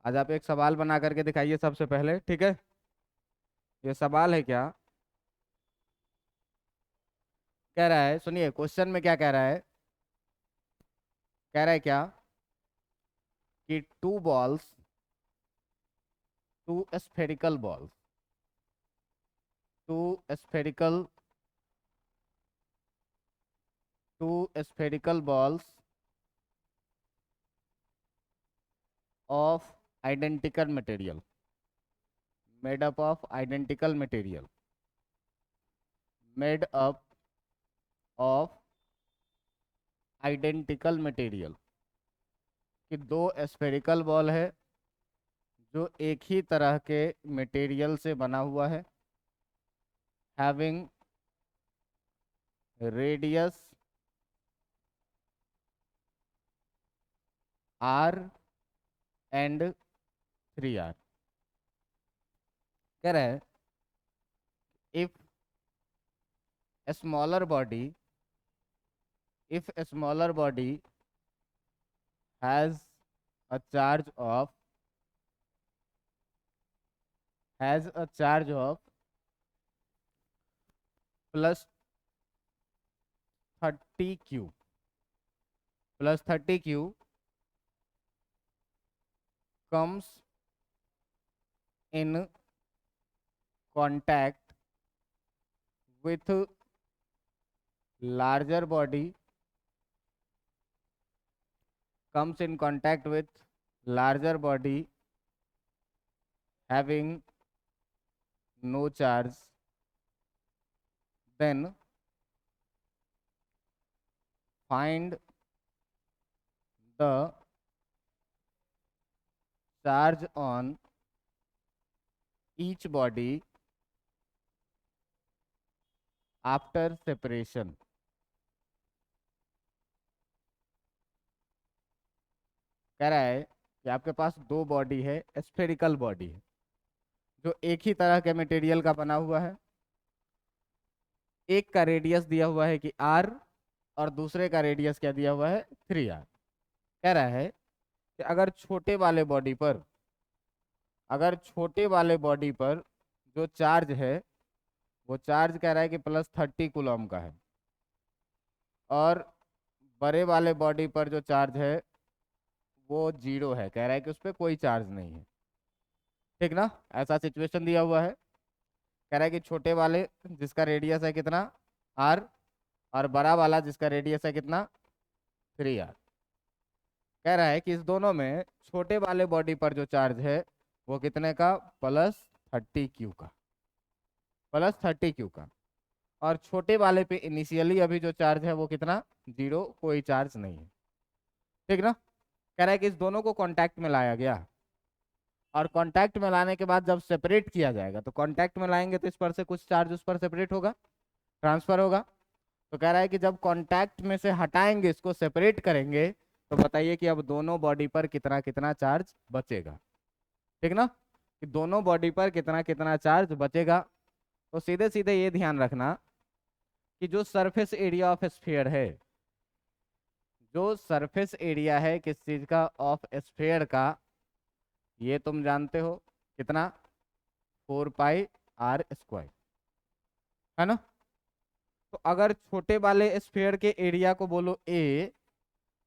आज आप एक सवाल बना करके दिखाइए सबसे पहले, ठीक है। ये सवाल है क्या कह रहा है, सुनिए क्वेश्चन में क्या कह रहा है। कह रहा है क्या कि two balls, two spherical balls, two spherical two spherical balls of identical material, made up of identical material, made up of identical material, कि दो स्फेरिकल बॉल है जो एक ही तरह के मटेरियल से बना हुआ है, having radius are and 3R। कह रहा है if smaller body, if a smaller body has a charge of has a charge of plus 30 Q, plus 30 Q comes in contact with larger body, comes in contact with larger body having no charge, then find the charge on each body after separation। कह रहा है कि आपके पास दो body है, spherical body है जो एक ही तरह के मटेरियल का बना हुआ है। एक का रेडियस दिया हुआ है कि R, और दूसरे का रेडियस क्या दिया हुआ है 3R। कह रहा है कि अगर छोटे वाले बॉडी पर जो चार्ज है, वो चार्ज कह रहा है कि प्लस 30 कूलम का है, और बड़े वाले बॉडी पर जो चार्ज है वो 0 है, कह रहा है कि उस पर कोई चार्ज नहीं है। ठीक ना, ऐसा सिचुएशन दिया हुआ है। कह रहा है कि छोटे वाले जिसका रेडियस है कितना R, और बड़ा वाला जिसका रेडियस है कितना 3R। कह रहा है कि इस दोनों में छोटे वाले बॉडी पर जो चार्ज है वो कितने का, +30 Q का, +30 Q का। और छोटे वाले पे इनिशियली अभी जो चार्ज है वो कितना 0, कोई चार्ज नहीं है। ठीक ना। कह रहा है कि इस दोनों को कांटेक्ट में लाया गया, और कांटेक्ट में लाने के बाद जब सेपरेट किया जाएगा, तो कांटेक्ट में लाएंगे तो इस पर से कुछ चार्ज उस पर सेपरेट होगा, ट्रांसफर होगा। तो कह रहा है कि जब कांटेक्ट में से हटाएंगे, इसको सेपरेट करेंगे, तो बताइए कि अब दोनों बॉडी पर कितना कितना चार्ज बचेगा। ठीक ना, कि दोनों बॉडी पर कितना कितना चार्ज बचेगा। तो सीधे सीधे ये ध्यान रखना कि जो सरफेस एरिया ऑफ स्फीयर है, जो सरफेस एरिया है किस चीज का, ऑफ स्फीयर का, ये तुम जानते हो कितना, 4πr², है ना। तो अगर छोटे वाले स्फीयर के एरिया को बोलो ए,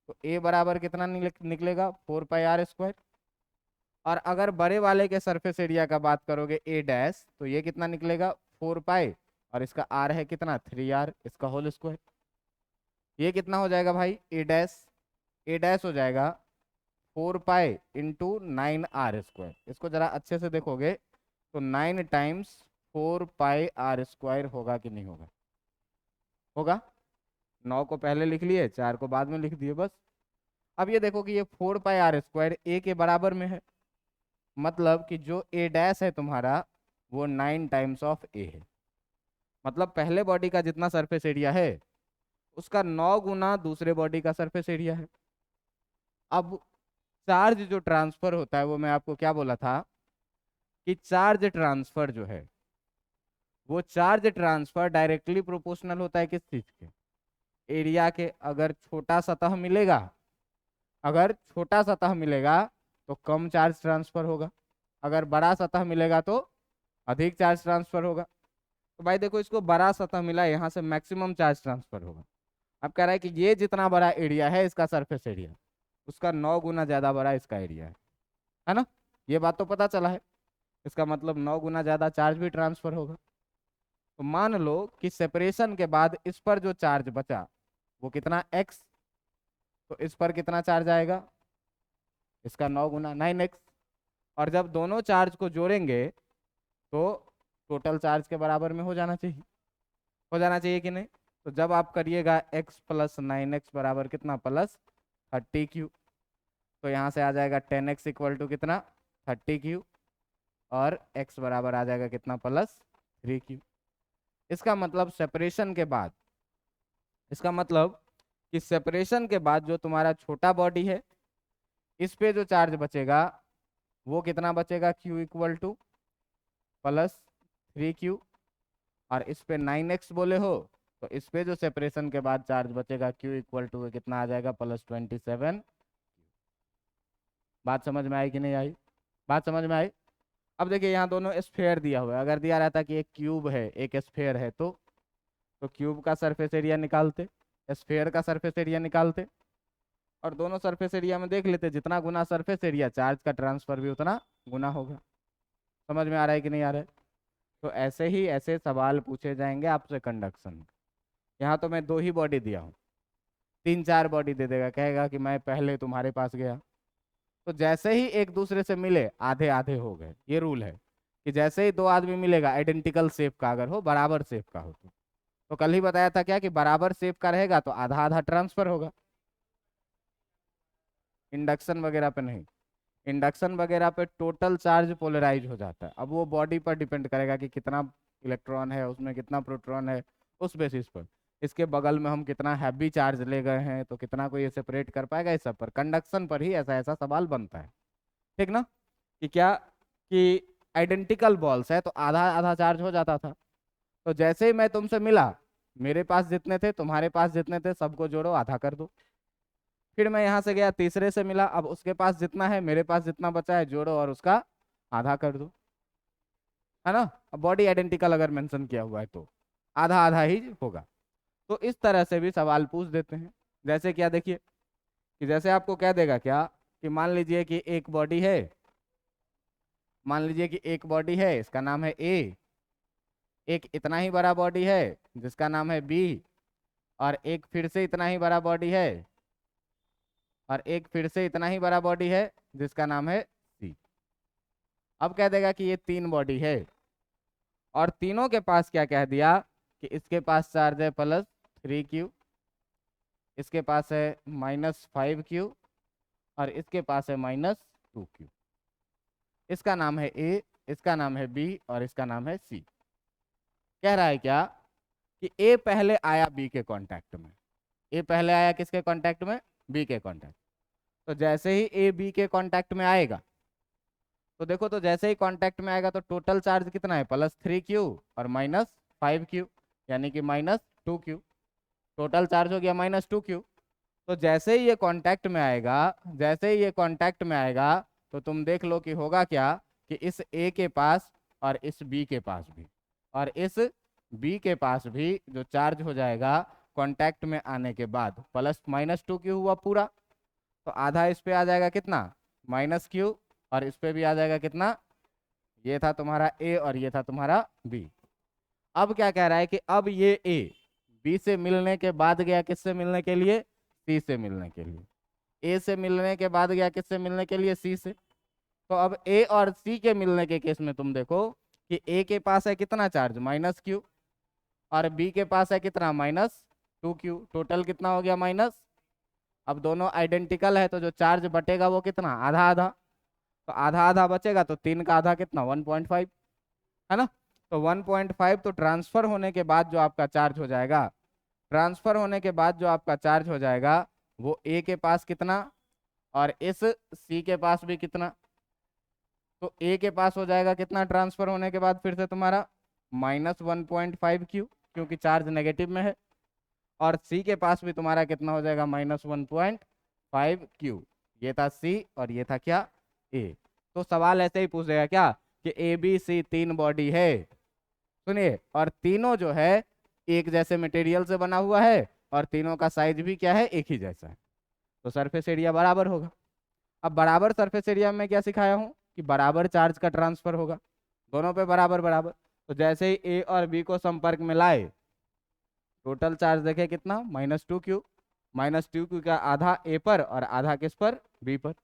तो ए बराबर कितना निकलेगा 4πr²। और अगर बड़े वाले के सरफेस एरिया का बात करोगे ए डैश, तो ये कितना निकलेगा 4π, और इसका आर है कितना 3R, इसका होल स्क्वायर। ये कितना हो जाएगा भाई, ए डैश हो जाएगा 4π × 9R²। इसको जरा अच्छे से देखोगे तो 9 टाइम्स 4πr² होगा कि नहीं होगा, होगा। 9 को पहले लिख लिए, 4 को बाद में लिख दिए, बस। अब ये देखो कि ये 4πr² ए के बराबर में है, मतलब कि जो ए डैश है तुम्हारा वो 9 टाइम्स ऑफ ए है। मतलब पहले बॉडी का जितना सरफेस एरिया है उसका 9 गुना दूसरे बॉडी का सरफेस एरिया है। अब चार्ज जो ट्रांसफर होता है, वो मैं आपको क्या बोला था कि चार्ज ट्रांसफर जो है, वो चार्ज ट्रांसफर डायरेक्टली प्रोपोर्शनल होता है किस चीज के, एरिया के। अगर छोटा सतह मिलेगा तो कम चार्ज ट्रांसफर होगा, अगर बड़ा सतह मिलेगा तो अधिक चार्ज ट्रांसफर होगा। तो भाई देखो, इसको बड़ा सतह मिला, यहाँ से मैक्सिमम चार्ज ट्रांसफर होगा। अब कह रहा है कि ये जितना बड़ा एरिया है इसका सरफेस एरिया, उसका 9 गुना ज़्यादा बड़ा इसका एरिया है ना। ये बात तो पता चला है, इसका मतलब 9 गुना ज़्यादा चार्ज भी ट्रांसफर होगा। तो मान लो कि सेपरेशन के बाद इस पर जो चार्ज बचा वो कितना x, तो इस पर कितना चार्ज आएगा, इसका 9 गुना 9x। और जब दोनों चार्ज को जोड़ेंगे तो टोटल चार्ज के बराबर में हो जाना चाहिए, हो जाना चाहिए कि नहीं। तो जब आप करिएगा x प्लस 9x बराबर कितना, प्लस 30q, तो यहाँ से आ जाएगा 10x इक्वल टू कितना, 30q, और x बराबर आ जाएगा कितना, प्लस 3q। इसका मतलब सेपरेशन के बाद, इसका मतलब कि सेपरेशन के बाद जो तुम्हारा छोटा बॉडी है इस पे जो चार्ज बचेगा वो कितना बचेगा, q equal two plus 3q, और इस पे 9x बोले हो, तो इस पे जो सेपरेशन के बाद चार्ज बचेगा q इक्वल टू कितना आ जाएगा, प्लस 27। बात समझ में आई कि नहीं आई, बात समझ में आई। अब देखिए यहाँ दोनों स्फेयर दिया हुआ है, अगर दिया रहता कि एक क्यूब है एक स्फेयर है तो क्यूब का सरफेस एरिया निकालते, स्फेयर का सरफेस एरिया निकालते, और दोनों सरफेस एरिया में देख लेते जितना गुना सरफेस एरिया चार्ज का ट्रांसफर भी उतना गुना होगा। समझ में आ रहा है कि नहीं आ रहा है। तो ऐसे ही ऐसे सवाल पूछे जाएंगे आपसे कंडक्शन। यहाँ तो मैं 2 ही बॉडी दिया हूँ, 3-4 बॉडी दे देगा, कहेगा कि मैं पहले तुम्हारे पास गया। तो जैसे ही एक दूसरे से मिले आधे आधे हो गए, ये रूल है कि जैसे ही 2 आदमी मिलेगा आइडेंटिकल शेप का, अगर हो बराबर शेप का हो तो कल ही बताया था क्या कि बराबर शेप का रहेगा तो आधा आधा ट्रांसफर होगा। इंडक्शन वगैरह पे नहीं, इंडक्शन वगैरह पे टोटल चार्ज पोलराइज हो जाता है। अब वो बॉडी पर डिपेंड करेगा कि कितना इलेक्ट्रॉन है उसमें, कितना प्रोटॉन है, उस बेसिस पर। इसके बगल में हम कितना हैवी चार्ज ले गए हैं तो कितना को ये सेपरेट कर पाएगा, इस सब पर, कंडक्शन पर ही ऐसा ऐसा सवाल बनता है, ठीक ना। कि क्या कि आइडेंटिकल बॉल्स है तो आधा आधा चार्ज हो जाता था। तो जैसे ही मैं तुमसे मिला, मेरे पास जितने थे तुम्हारे पास जितने थे सबको जोड़ो आधा कर दो। फिर मैं यहाँ से गया तीसरे से मिला, अब उसके पास जितना है मेरे पास जितना बचा है जोड़ो और उसका आधा कर दो, है ना। अब बॉडी आइडेंटिकल अगर मेंशन किया हुआ है तो आधा आधा ही होगा। तो इस तरह से भी सवाल पूछ देते हैं। जैसे क्या देखिए कि जैसे आपको कह देगा क्या कि मान लीजिए कि एक बॉडी है, मान लीजिए कि एक बॉडी है इसका नाम है ए, एक इतना ही बड़ा बॉडी है जिसका नाम है बी, और एक फिर से इतना ही बड़ा बॉडी है, और एक फिर से इतना ही बड़ा बॉडी है जिसका नाम है सी। अब कह देगा कि ये 3 बॉडी है और तीनों के पास क्या कह दिया कि इसके पास चार्ज है +3q, इसके पास है -5q, और इसके पास है -2q। इसका नाम है ए, इसका नाम है बी, और इसका नाम है सी। कह रहा है क्या कि ए पहले आया बी के कांटेक्ट में, ए पहले आया किसके कांटेक्ट में, बी के कांटेक्ट। तो जैसे ही ए बी के कांटेक्ट में आएगा तो देखो, तो जैसे ही कांटेक्ट में आएगा तो टोटल चार्ज कितना है, +3q और -5q, यानी कि -2q। टोटल चार्ज हो गया -2q। तो जैसे ही ये कांटेक्ट में आएगा, जैसे ही ये कांटेक्ट में आएगा तो तुम देख लो कि होगा क्या कि इस ए के पास और इस बी के पास भी और इस बी के पास भी जो चार्ज हो जाएगा कांटेक्ट में आने के बाद +-2q हुआ पूरा, तो आधा इस पे आ जाएगा कितना, -q, और इस पे भी आ जाएगा कितना, ये था तुम्हारा ए और ये था तुम्हारा बी। अब क्या कह रहा है कि अब ये ए बी से मिलने के बाद गया किससे मिलने के लिए, सी से मिलने के लिए। ए से मिलने के बाद गया किससे मिलने के लिए, सी से। तो अब ए और सी के मिलने के केस में तुम देखो कि ए के पास है कितना चार्ज, -q, और बी के पास है कितना, -2q। टोटल कितना हो गया माइनस। अब दोनों आइडेंटिकल है तो जो चार्ज बटेगा वो कितना, आधा आधा। तो आधा आधा बचेगा तो 3 का आधा कितना, 1.5, है ना। तो 1.5 तो ट्रांसफर होने के बाद जो आपका चार्ज हो जाएगा, ट्रांसफर होने के बाद जो आपका चार्ज हो जाएगा वो ए के पास कितना और इस सी के पास भी कितना। तो ए के पास हो जाएगा कितना ट्रांसफर होने के बाद, फिर से तुम्हारा -1.5q, क्योंकि चार्ज नेगेटिव में है, और सी के पास भी तुम्हारा कितना हो जाएगा, -1.5q। ये था सी और ये था क्या, ए। तो सवाल ऐसे ही पूछेगा क्या कि ए बी सी 3 बॉडी है, सुनिए, और तीनों जो है एक जैसे मटेरियल से बना हुआ है और तीनों का साइज भी क्या है, एक ही जैसा है, तो सरफेस एरिया बराबर होगा। अब बराबर सरफेस एरिया में क्या सिखाया हूँ कि बराबर चार्ज का ट्रांसफर होगा, दोनों पे बराबर बराबर। तो जैसे ही ए और बी को संपर्क में लाए, टोटल चार्ज देखे कितना, -2q। -2q का आधा ए पर और आधा किस पर, बी पर,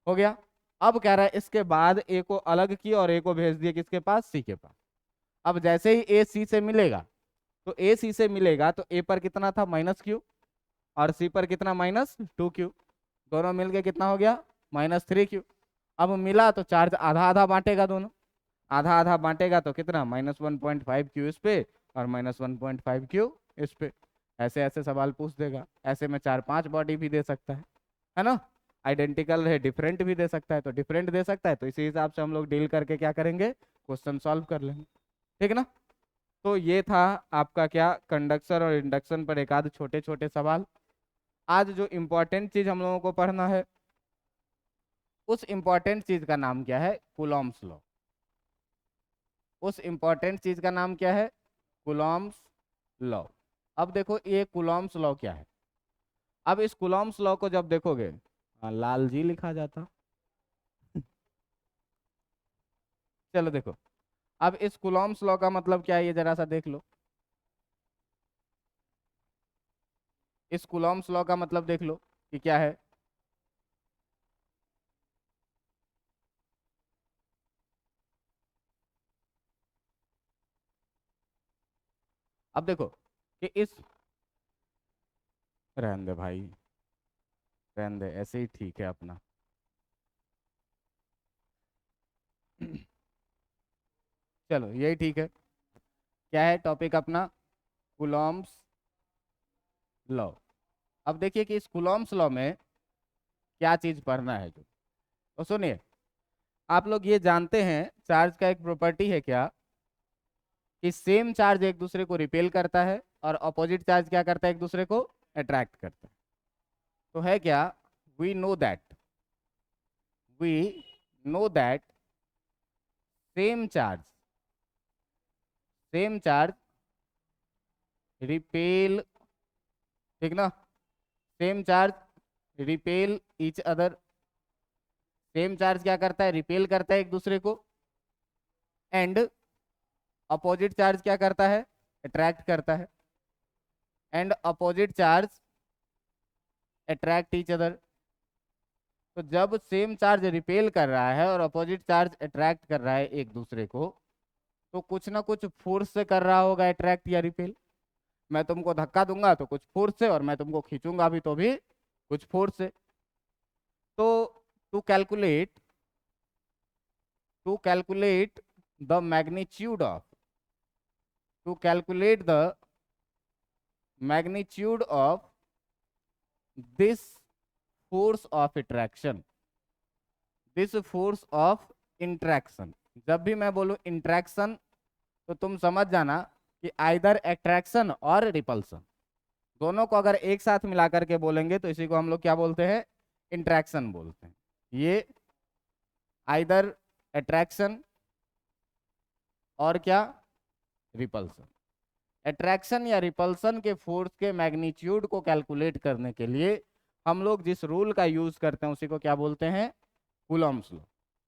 हो गया। अब कह रहा है इसके बाद ए को अलग किया और ए को भेज दिए किसके पास, सी के पास। अब जैसे ही ए सी से मिलेगा, तो ए सी से मिलेगा तो ए पर कितना था, -q, और सी पर कितना, -2q, दोनों मिलके कितना हो गया, -3q। अब मिला तो चार्ज आधा आधा बांटेगा, दोनों आधा आधा बांटेगा तो कितना, -1.5q इस पे और -1.5q इस पे। ऐसे ऐसे सवाल पूछ देगा। ऐसे में 4-5 बॉडी भी दे सकता है ना। आइडेंटिकल है, डिफरेंट भी दे सकता है, तो डिफरेंट दे सकता है, तो इसी हिसाब से हम लोग डील करके क्या करेंगे, क्वेश्चन सॉल्व कर लेंगे, ठीक ना। तो ये था आपका क्या, कंडक्शन और इंडक्शन पर एक आध छोटे छोटे सवाल। आज जो इम्पोर्टेंट चीज हम लोगों को पढ़ना है, उस इम्पोर्टेंट चीज का नाम क्या है, कूलॉम्स लॉ। उस इम्पोर्टेंट चीज का नाम क्या है, कूलॉम्स लॉ। अब देखो ये कूलॉम्स लॉ क्या है। अब इस कूलॉम्स लॉ को जब देखोगे, लाल जी लिखा जाता चलो देखो, अब इस कूलॉम्स लॉ का मतलब क्या है, ये जरा सा देख लो। इस कूलॉम्स लॉ का मतलब देख लो कि क्या है। अब देखो कि इस, रहने दे भाई, रहने दे, ऐसे ही ठीक है अपना। चलो यही ठीक है। क्या है टॉपिक अपना, कूलॉम्स लॉ। अब देखिए कि इस कूलॉम्स लॉ में क्या चीज पढ़ना है जो, तो सुनिए, आप लोग ये जानते हैं चार्ज का एक प्रॉपर्टी है क्या, कि सेम चार्ज एक दूसरे को रिपेल करता है और अपोजिट चार्ज क्या करता है, एक दूसरे को अट्रैक्ट करता है। तो है क्या, we know that, we know that same charge, same charge repel, ठीक ना, same charge repel each other. Same charge क्या करता है, रिपेल करता है एक दूसरे को, एंड अपोजिट चार्ज क्या करता है, अट्रैक्ट करता है, and opposite charge attract each other. तो जब सेम चार्ज रिपेल कर रहा है और अपोजिट चार्ज अट्रैक्ट कर रहा है एक दूसरे को, तो कुछ ना कुछ फोर्स से कर रहा होगा अट्रैक्ट या रिपेल। मैं तुमको धक्का दूंगा तो कुछ फोर्स से, और मैं तुमको खींचूंगा भी तो भी कुछ फोर्स से। तो to calculate, to calculate the magnitude of, to calculate the magnitude of this force of attraction, this force of interaction. जब भी मैं बोलूं इंट्रैक्शन, तो तुम समझ जाना कि आइदर अट्रैक्शन और रिपल्सन, दोनों को अगर एक साथ मिला करके बोलेंगे तो इसी को हम लोग क्या बोलते हैं, इंट्रैक्शन बोलते हैं। ये आइदर अट्रैक्शन और क्या, रिपल्सन। अट्रैक्शन या रिपल्सन के फोर्स के मैग्नीट्यूड को कैलकुलेट करने के लिए हम लोग जिस रूल का यूज करते हैं उसी को क्या बोलते हैं, कूलॉम्स लॉ,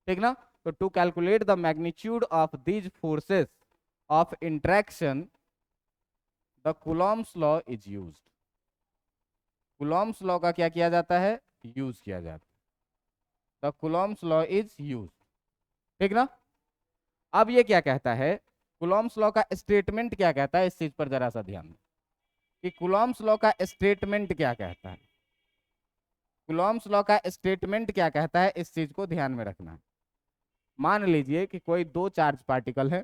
ठीक ना। तो to calculate the magnitude of these forces of interaction, the Coulomb's law is used. Coulomb's law का क्या किया जाता है, यूज किया जाता है। The Coulomb's law is use, ठीक ना। अब ये क्या कहता है, कूलॉम्स लॉ का स्टेटमेंट क्या कहता है, इस चीज पर जरा सा ध्यान दें कि कूलॉम्स लॉ का स्टेटमेंट क्या कहता है। कूलॉम्स लॉ का स्टेटमेंट क्या कहता है, इस चीज को ध्यान में रखना है। मान लीजिए कि कोई दो चार्ज पार्टिकल है,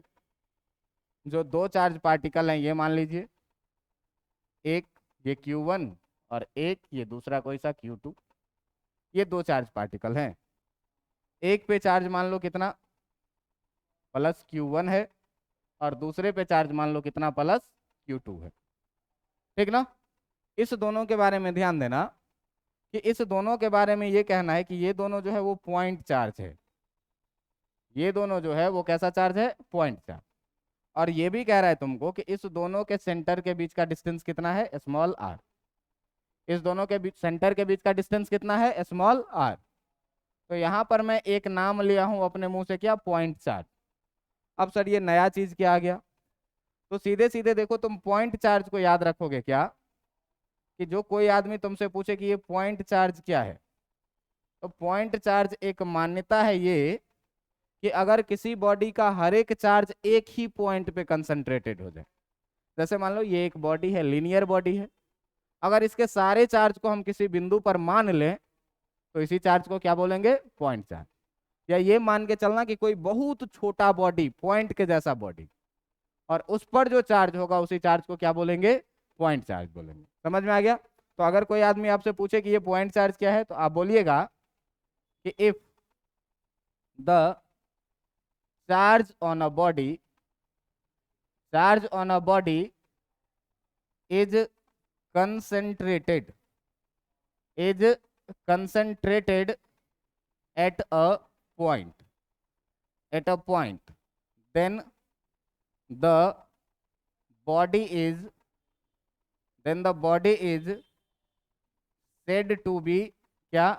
जो दो चार्ज पार्टिकल हैं ये मान लीजिए, एक ये Q1 और एक ये दूसरा कोई सा Q2, ये दो चार्ज पार्टिकल हैं। एक पे चार्ज मान लो कितना, +Q1 है, और दूसरे पे चार्ज मान लो कितना, +Q2 है, ठीक ना। इस दोनों के बारे में ध्यान देना कि इस दोनों के बारे में ये कहना है कि ये दोनों जो है वो पॉइंट चार्ज है, ये दोनों जो है वो कैसा चार्ज है, पॉइंट चार्ज। और ये भी कह रहा है तुमको कि इस दोनों के सेंटर के बीच का डिस्टेंस कितना है, स्मॉल आर। इस दोनों के बीच सेंटर के बीच का डिस्टेंस कितना है, स्मॉल आर। तो यहाँ पर मैं एक नाम लिया हूं अपने मुंह से, क्या, पॉइंट चार्ज। अब सर ये नया चीज क्या आ गया, तो सीधे सीधे देखो तुम पॉइंट चार्ज को याद रखोगे क्या, कि जो कोई आदमी तुमसे पूछे कि ये पॉइंट चार्ज क्या है, तो पॉइंट चार्ज एक मान्यता है ये कि अगर किसी बॉडी का हर एक चार्ज एक ही पॉइंट पे कंसंट्रेटेड हो जाए, जैसे मान लो ये एक बॉडी है, लीनियर बॉडी है, अगर इसके सारे चार्ज को हम किसी बिंदु पर मान लें तो इसी चार्ज को क्या बोलेंगे, पॉइंट चार्ज। या ये मान के चलना कि कोई बहुत छोटा बॉडी, पॉइंट के जैसा बॉडी, और उस पर जो चार्ज होगा उसी चार्ज को क्या बोलेंगे, पॉइंट चार्ज बोलेंगे। समझ में आ गया। तो अगर कोई आदमी आपसे पूछे कि ये पॉइंट चार्ज क्या है, तो आप बोलिएगा कि if the charge on a body, charge on a body is concentrated, is concentrated at a point, at a point, then the body is, then the body is said to be क्या,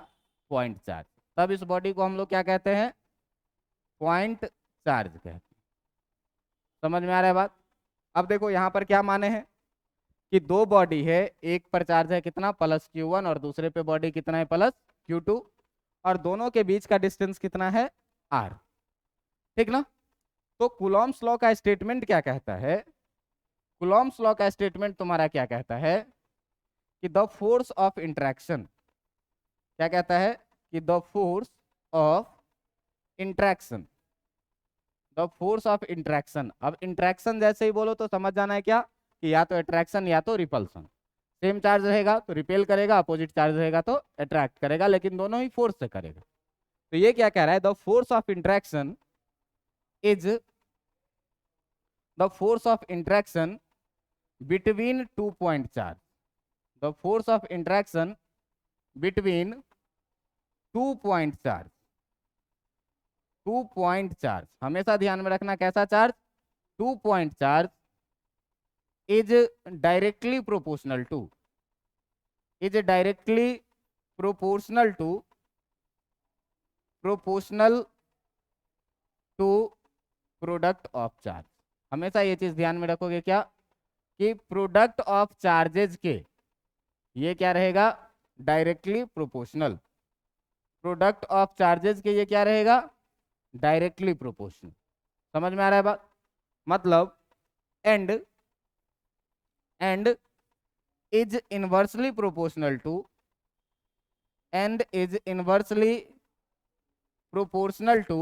point charge. तब इस body को हम लोग क्या कहते हैं, point charge कहते हैं। समझ में आ रहा है बात। अब देखो यहाँ पर क्या माने हैं कि दो बॉडी है, एक पर चार्ज है कितना, प्लस Q1, और दूसरे पे बॉडी कितना है, प्लस Q2, और दोनों के बीच का डिस्टेंस कितना है, R। ठीक ना। तो कूलॉम्स लॉ का स्टेटमेंट क्या कहता है, कूलॉम्स लॉ का स्टेटमेंट तुम्हारा क्या कहता है कि द फोर्स ऑफ इंटरेक्शन, क्या कहता है कि the force of interaction, the force of interaction. अब इंटरेक्शन जैसे ही बोलो तो समझ जाना है क्या, कि या तो अट्रैक्शन या तो रिपल्सन। सेम चार्ज रहेगा तो रिपेल करेगा, अपोजिट चार्ज रहेगा तो अट्रैक्ट करेगा, लेकिन दोनों ही फोर्स से करेगा। तो ये क्या कह रहा है, the force of interaction is, the force of interaction between two point charge, the force of interaction between two point charge, two point charge, हमेशा ध्यान में रखना कैसा charge, two point charge, is directly proportional to, is directly proportional to, proportional to product of charge. हमेशा ये चीज ध्यान में रखोगे क्या, कि प्रोडक्ट ऑफ चार्जेज के ये क्या रहेगा, directly proportional, product of charges के ये क्या रहेगा, डायरेक्टली प्रोपोर्शनल। समझ में आ रहा है बात। मतलब and is inversely proportional to, and is inversely proportional to,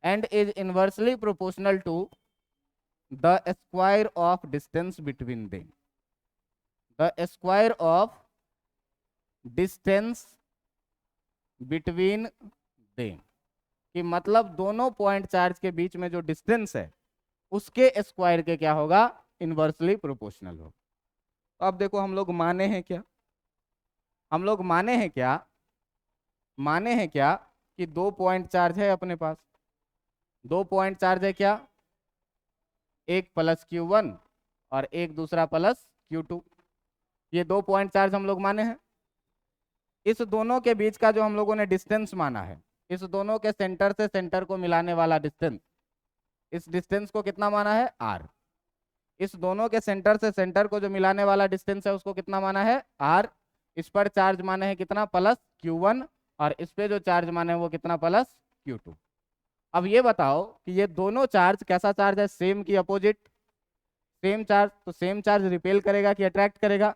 and is inversely proportional to the square of distance between them, the square of distance between them। कि मतलब दोनों पॉइंट चार्ज के बीच में जो डिस्टेंस है उसके स्क्वायर के क्या होगा, इनवर्सली प्रोपोर्शनल होगा। तो अब देखो हम लोग माने हैं क्या, हम लोग माने हैं क्या, माने हैं क्या कि दो पॉइंट चार्ज है अपने पास, दो पॉइंट चार्ज है क्या, एक प्लस Q1 और एक दूसरा प्लस Q2। ये दो पॉइंट चार्ज हम लोग माने हैं। इस दोनों के बीच का जो हम लोगों ने डिस्टेंस माना है, इस दोनों के सेंटर से सेंटर को मिलाने वाला डिस्टेंस, इस डिस्टेंस को कितना माना है, R। इस दोनों के सेंटर से सेंटर को जो मिलाने वाला डिस्टेंस है उसको कितना माना है, R। इस पर चार्ज माने हैं कितना, प्लस Q1, और इस पे जो चार्ज माने हैं वो कितना, प्लस Q2। अब ये बताओ कि ये दोनों चार्ज कैसा चार्ज है, सेम की अपोजिट, सेम चार्ज। तो सेम चार्ज रिपेल करेगा कि अट्रैक्ट करेगा,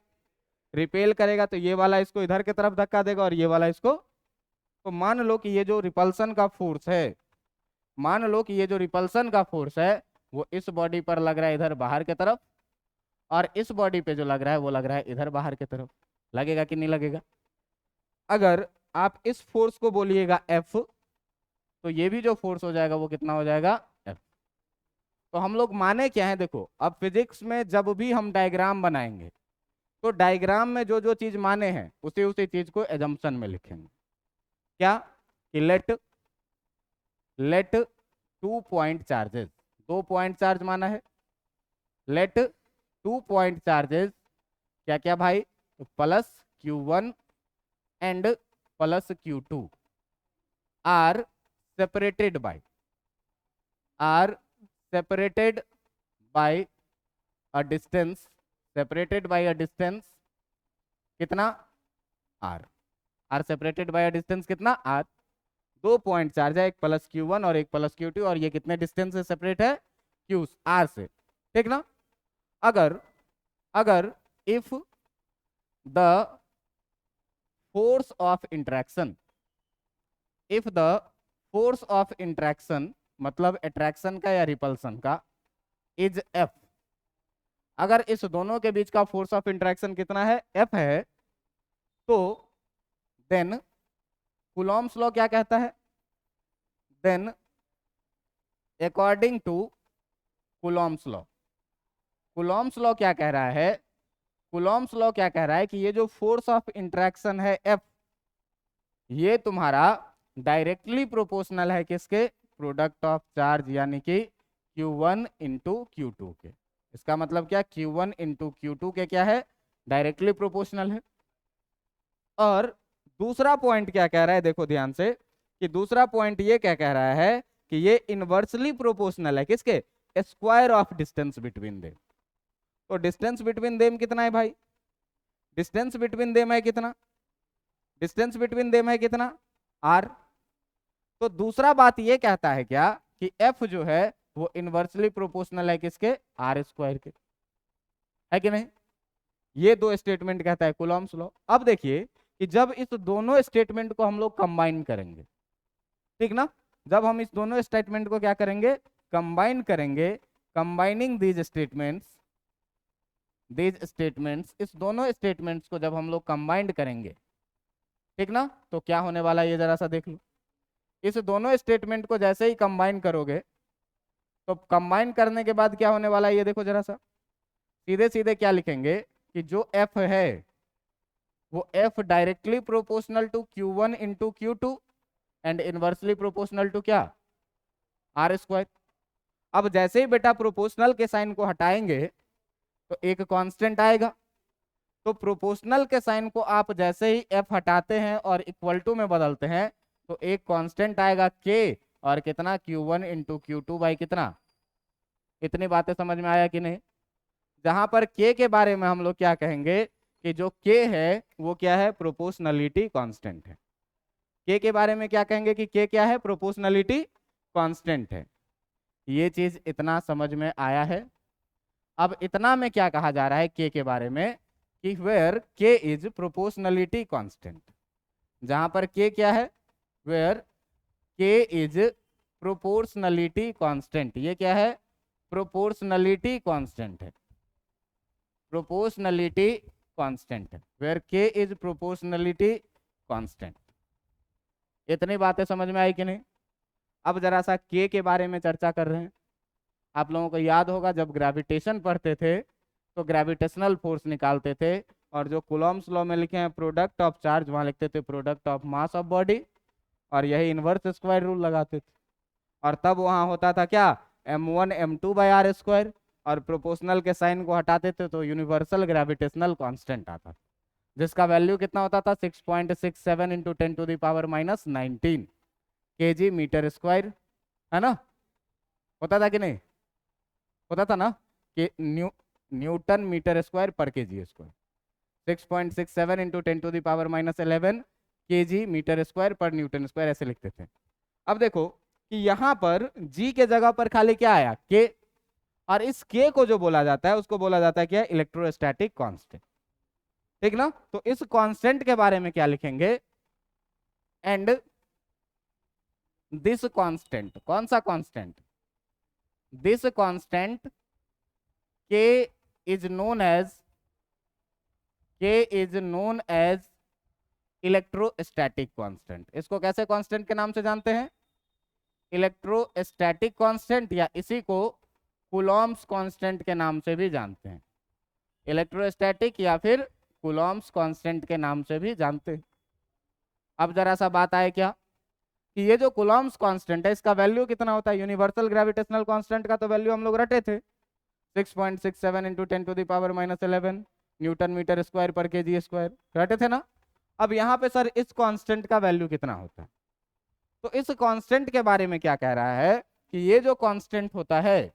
रिपेल करेगा। तो ये वाला इसको इधर की तरफ धक्का देगा और ये वाला इसको। तो मान लो कि ये जो रिपल्सन का फोर्स है, मान लो कि ये जो रिपल्सन का फोर्स है वो इस बॉडी पर लग रहा है इधर बाहर की तरफ, और इस बॉडी पे जो लग रहा है वो लग रहा है इधर बाहर की तरफ। लगेगा कि नहीं लगेगा। अगर आप इस फोर्स को बोलिएगा F, तो ये भी जो फोर्स हो जाएगा वो कितना हो जाएगा, F। तो हम लोग माने क्या है, देखो अब फिजिक्स में जब भी हम डायग्राम बनाएंगे, तो डायग्राम में जो जो चीज माने हैं उसी उसी चीज को एजम्पशन में लिखेंगे। क्या कि let 2 point charges, 2 point charge माना है, लेट 2 पॉइंट चार्जेस क्या क्या भाई, plus Q1 and plus Q2 are separated by, are separated by a distance, separated by a distance कितना r, r separated by a distance कितना r। 2 point charge है, एक plus Q1 और एक plus Q2, और ये कितने डिस्टेंस से सेपरेट है, Q r से, ठीक ना। अगर अगर if the force of interaction, if the force of interaction मतलब अट्रैक्शन का या रिपल्सन का, इज F, अगर इस दोनों के बीच का फोर्स ऑफ इंटरेक्शन कितना है, F है, तो देन कूलॉम्स लॉ क्या कहता है, then according to Coulomb's law, Coulomb's law क्या कह रहा है, कूलॉम्स लॉ क्या कह रहा है कि ये जो फोर्स ऑफ इंटरेक्शन है F, ये तुम्हारा डायरेक्टली प्रोपोर्शनल है किसके, प्रोडक्ट ऑफ चार्ज यानी कि Q1 इंटू Q2 के। इसका मतलब क्या, Q1 इंटू Q2 के क्या है, डायरेक्टली प्रोपोर्शनल है। और दूसरा पॉइंट क्या कह रहा है, देखो ध्यान से, कि दूसरा पॉइंट ये क्या कह रहा है कि ये इनवर्सली प्रोपोर्शनल है किसके, square of distance between them. तो डिस्टेंस बिटवीन देम कितना है भाई, डिस्टेंस बिटवीन देम है कितना, डिस्टेंस बिटवीन देम है कितना, r। तो दूसरा बात ये कहता है क्या कि F जो है वो इनवर्सली प्रोपोर्शनल है किसके, r स्क्वायर के, है कि नहीं। ये दो स्टेटमेंट कहता है कूलॉम्स लॉ। अब देखिए कि जब इस दोनों स्टेटमेंट को हम लोग कंबाइन करेंगे, ठीक ना, जब हम इस दोनों स्टेटमेंट को क्या करेंगे, कंबाइन करेंगे, combining these statements, these statements, इस दोनों स्टेटमेंट्स को जब हम लोग कंबाइंड करेंगे, ठीक ना, तो क्या होने वाला है ये जरा सा देख लो। इस दोनों स्टेटमेंट को जैसे ही कंबाइन करोगे, तो कंबाइन करने के बाद क्या होने वाला है ये देखो जरा सा, सीधे सीधे क्या लिखेंगे कि जो F है वो F directly proportional to Q1 into Q2 and inversely proportional to क्या, r स्क्वायर। अब जैसे ही बेटा प्रोपोर्शनल के साइन को हटाएंगे तो एक कांस्टेंट आएगा, तो प्रोपोर्शनल के साइन को आप जैसे ही F हटाते हैं और इक्वल टू में बदलते हैं तो एक कांस्टेंट आएगा K, और कितना, Q1 इंटू Q2 बाई कितना। इतनी बातें समझ में आया कि नहीं। जहां पर K के बारे में हम लोग क्या कहेंगे कि जो K है वो क्या है, प्रोपोर्शनलिटी कांस्टेंट है। K के बारे में क्या कहेंगे कि K क्या है, प्रोपोर्शनलिटी कांस्टेंट है। ये चीज इतना समझ में आया है। अब इतना में क्या कहा जा रहा है K के बारे में कि where K is proportionality constant, जहां पर K क्या है, where K is proportionality constant, ये क्या है, प्रोपोर्शनलिटी कांस्टेंट है, प्रोपोर्शनलिटी कांस्टेंट है, where K is proportionality constant. इतनी बातें समझ में आई कि नहीं। अब जरा सा K के बारे में चर्चा कर रहे हैं। आप लोगों को याद होगा जब ग्रेविटेशन पढ़ते थे तो ग्रेविटेशनल फोर्स निकालते थे, और जो कूलॉम्स लॉ में लिखे हैं प्रोडक्ट ऑफ चार्ज, वहां लिखते थे product of mass of body, और यही इनवर्स स्क्वायर रूल लगाते थे। और तब वहां होता था क्या, m1 m2 by r square, और प्रोपोर्शनल के साइन को हटाते थे तो यूनिवर्सल ग्रेविटेशनल कांस्टेंट आता था, जिसका वैल्यू कितना होता था, 6.67 इंटू 10⁻⁻19 kg मीटर स्क्वायर, है ना। होता था कि नहीं, होता था ना, कि newton metre square per kg square, 6.67 into 10⁻⁻11 kg meter square per newton square, ऐसे लिखते थे। अब देखो कि यहाँ पर g के जगह पर खाली क्या आया, k, और इस k को जो बोला जाता है उसको बोला जाता है क्या, इलेक्ट्रोस्टैटिक कांस्टेंट, ठीक ना। तो इस कांस्टेंट के बारे में क्या लिखेंगे, एंड दिस कांस्टेंट, कौन सा constant, this constant k is known as, k is known as electrostatic constant. इसको कैसे कांस्टेंट के नाम से जानते हैं, इलेक्ट्रोस्टैटिक कांस्टेंट, या इसी को कूलॉम्स कांस्टेंट के नाम से भी जानते हैं। इलेक्ट्रोस्टैटिक या फिर कूलॉम्स कांस्टेंट के नाम से भी जानते हैं। अब जरा सा बात आए क्या कि ये जो कूलॉम्स कांस्टेंट है इसका वैल्यू कितना होता है। यूनिवर्सल ग्रेविटेशनल कांस्टेंट का तो वैल्यू हम लोग रटे थे 6.67 into 10⁻⁻11 Newton metre square per kg square, रटे थे ना। अब यहाँ पे सर इस कांस्टेंट का वैल्यू कितना होता है, तो इस कांस्टेंट के बारे में क्या कह रहा है कि ये जो कांस्टेंट होता है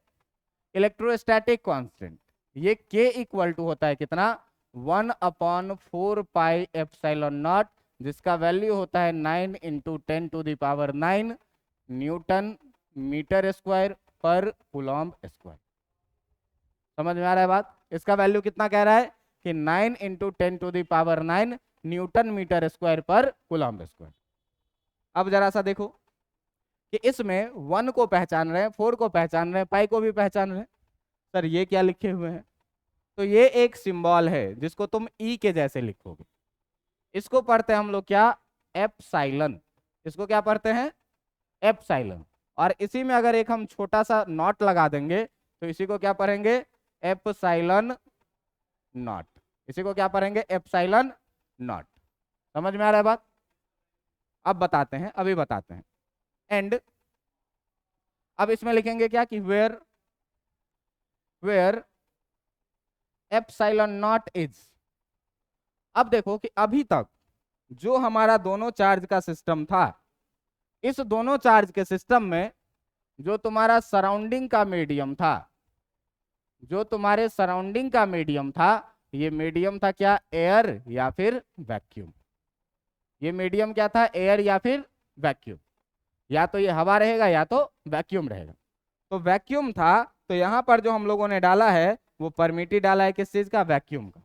इलेक्ट्रोस्टैटिक कांस्टेंट, ये k इक्वल टू होता है कितना 1/4πε0, जिसका वैल्यू होता है 9 इंटू 10⁻9 न्यूटन मीटर स्क्वायर पर कूलॉम्ब स्क्वायर। समझ में आ रहा है बात। इसका वैल्यू कितना कह रहा है कि 9 इंटू 10⁻9 न्यूटन मीटर स्क्वायर पर कूलॉम्ब स्क्वायर। अब जरा सा देखो कि इसमें 1 को पहचान रहे हैं, 4 को पहचान रहे हैं, पाई को भी पहचान रहे हैं। सर ये क्या लिखे हुए हैं, तो ये एक सिंबल है जिसको तुम ई के जैसे लिखोगे। इसको पढ़ते हैं हम लोग क्या, एप्सिलॉन। इसको क्या पढ़ते हैं, एप्सिलॉन। और इसी में अगर एक हम छोटा सा नॉट लगा देंगे तो इसी को क्या पढ़ेंगे, एप्सिलॉन नॉट। इसी को क्या पढ़ेंगे, एप्सिलॉन नॉट। समझ में आ रहा है बात। अब बताते हैं, अभी बताते हैं। एंड अब इसमें लिखेंगे क्या कि वेयर एप्सिलॉन नॉट इज। अब देखो कि अभी तक जो हमारा दोनों चार्ज का सिस्टम था, इस दोनों चार्ज के सिस्टम में जो तुम्हारा सराउंडिंग का मीडियम था, जो तुम्हारे सराउंडिंग का मीडियम था, ये मीडियम था क्या, एयर या फिर वैक्यूम। ये मीडियम क्या था, एयर या फिर वैक्यूम। या तो ये हवा रहेगा या तो वैक्यूम रहेगा। तो वैक्यूम था, तो यहाँ पर जो हम लोगों ने डाला है वो परमिटी डाला है, किस चीज का, वैक्यूम का।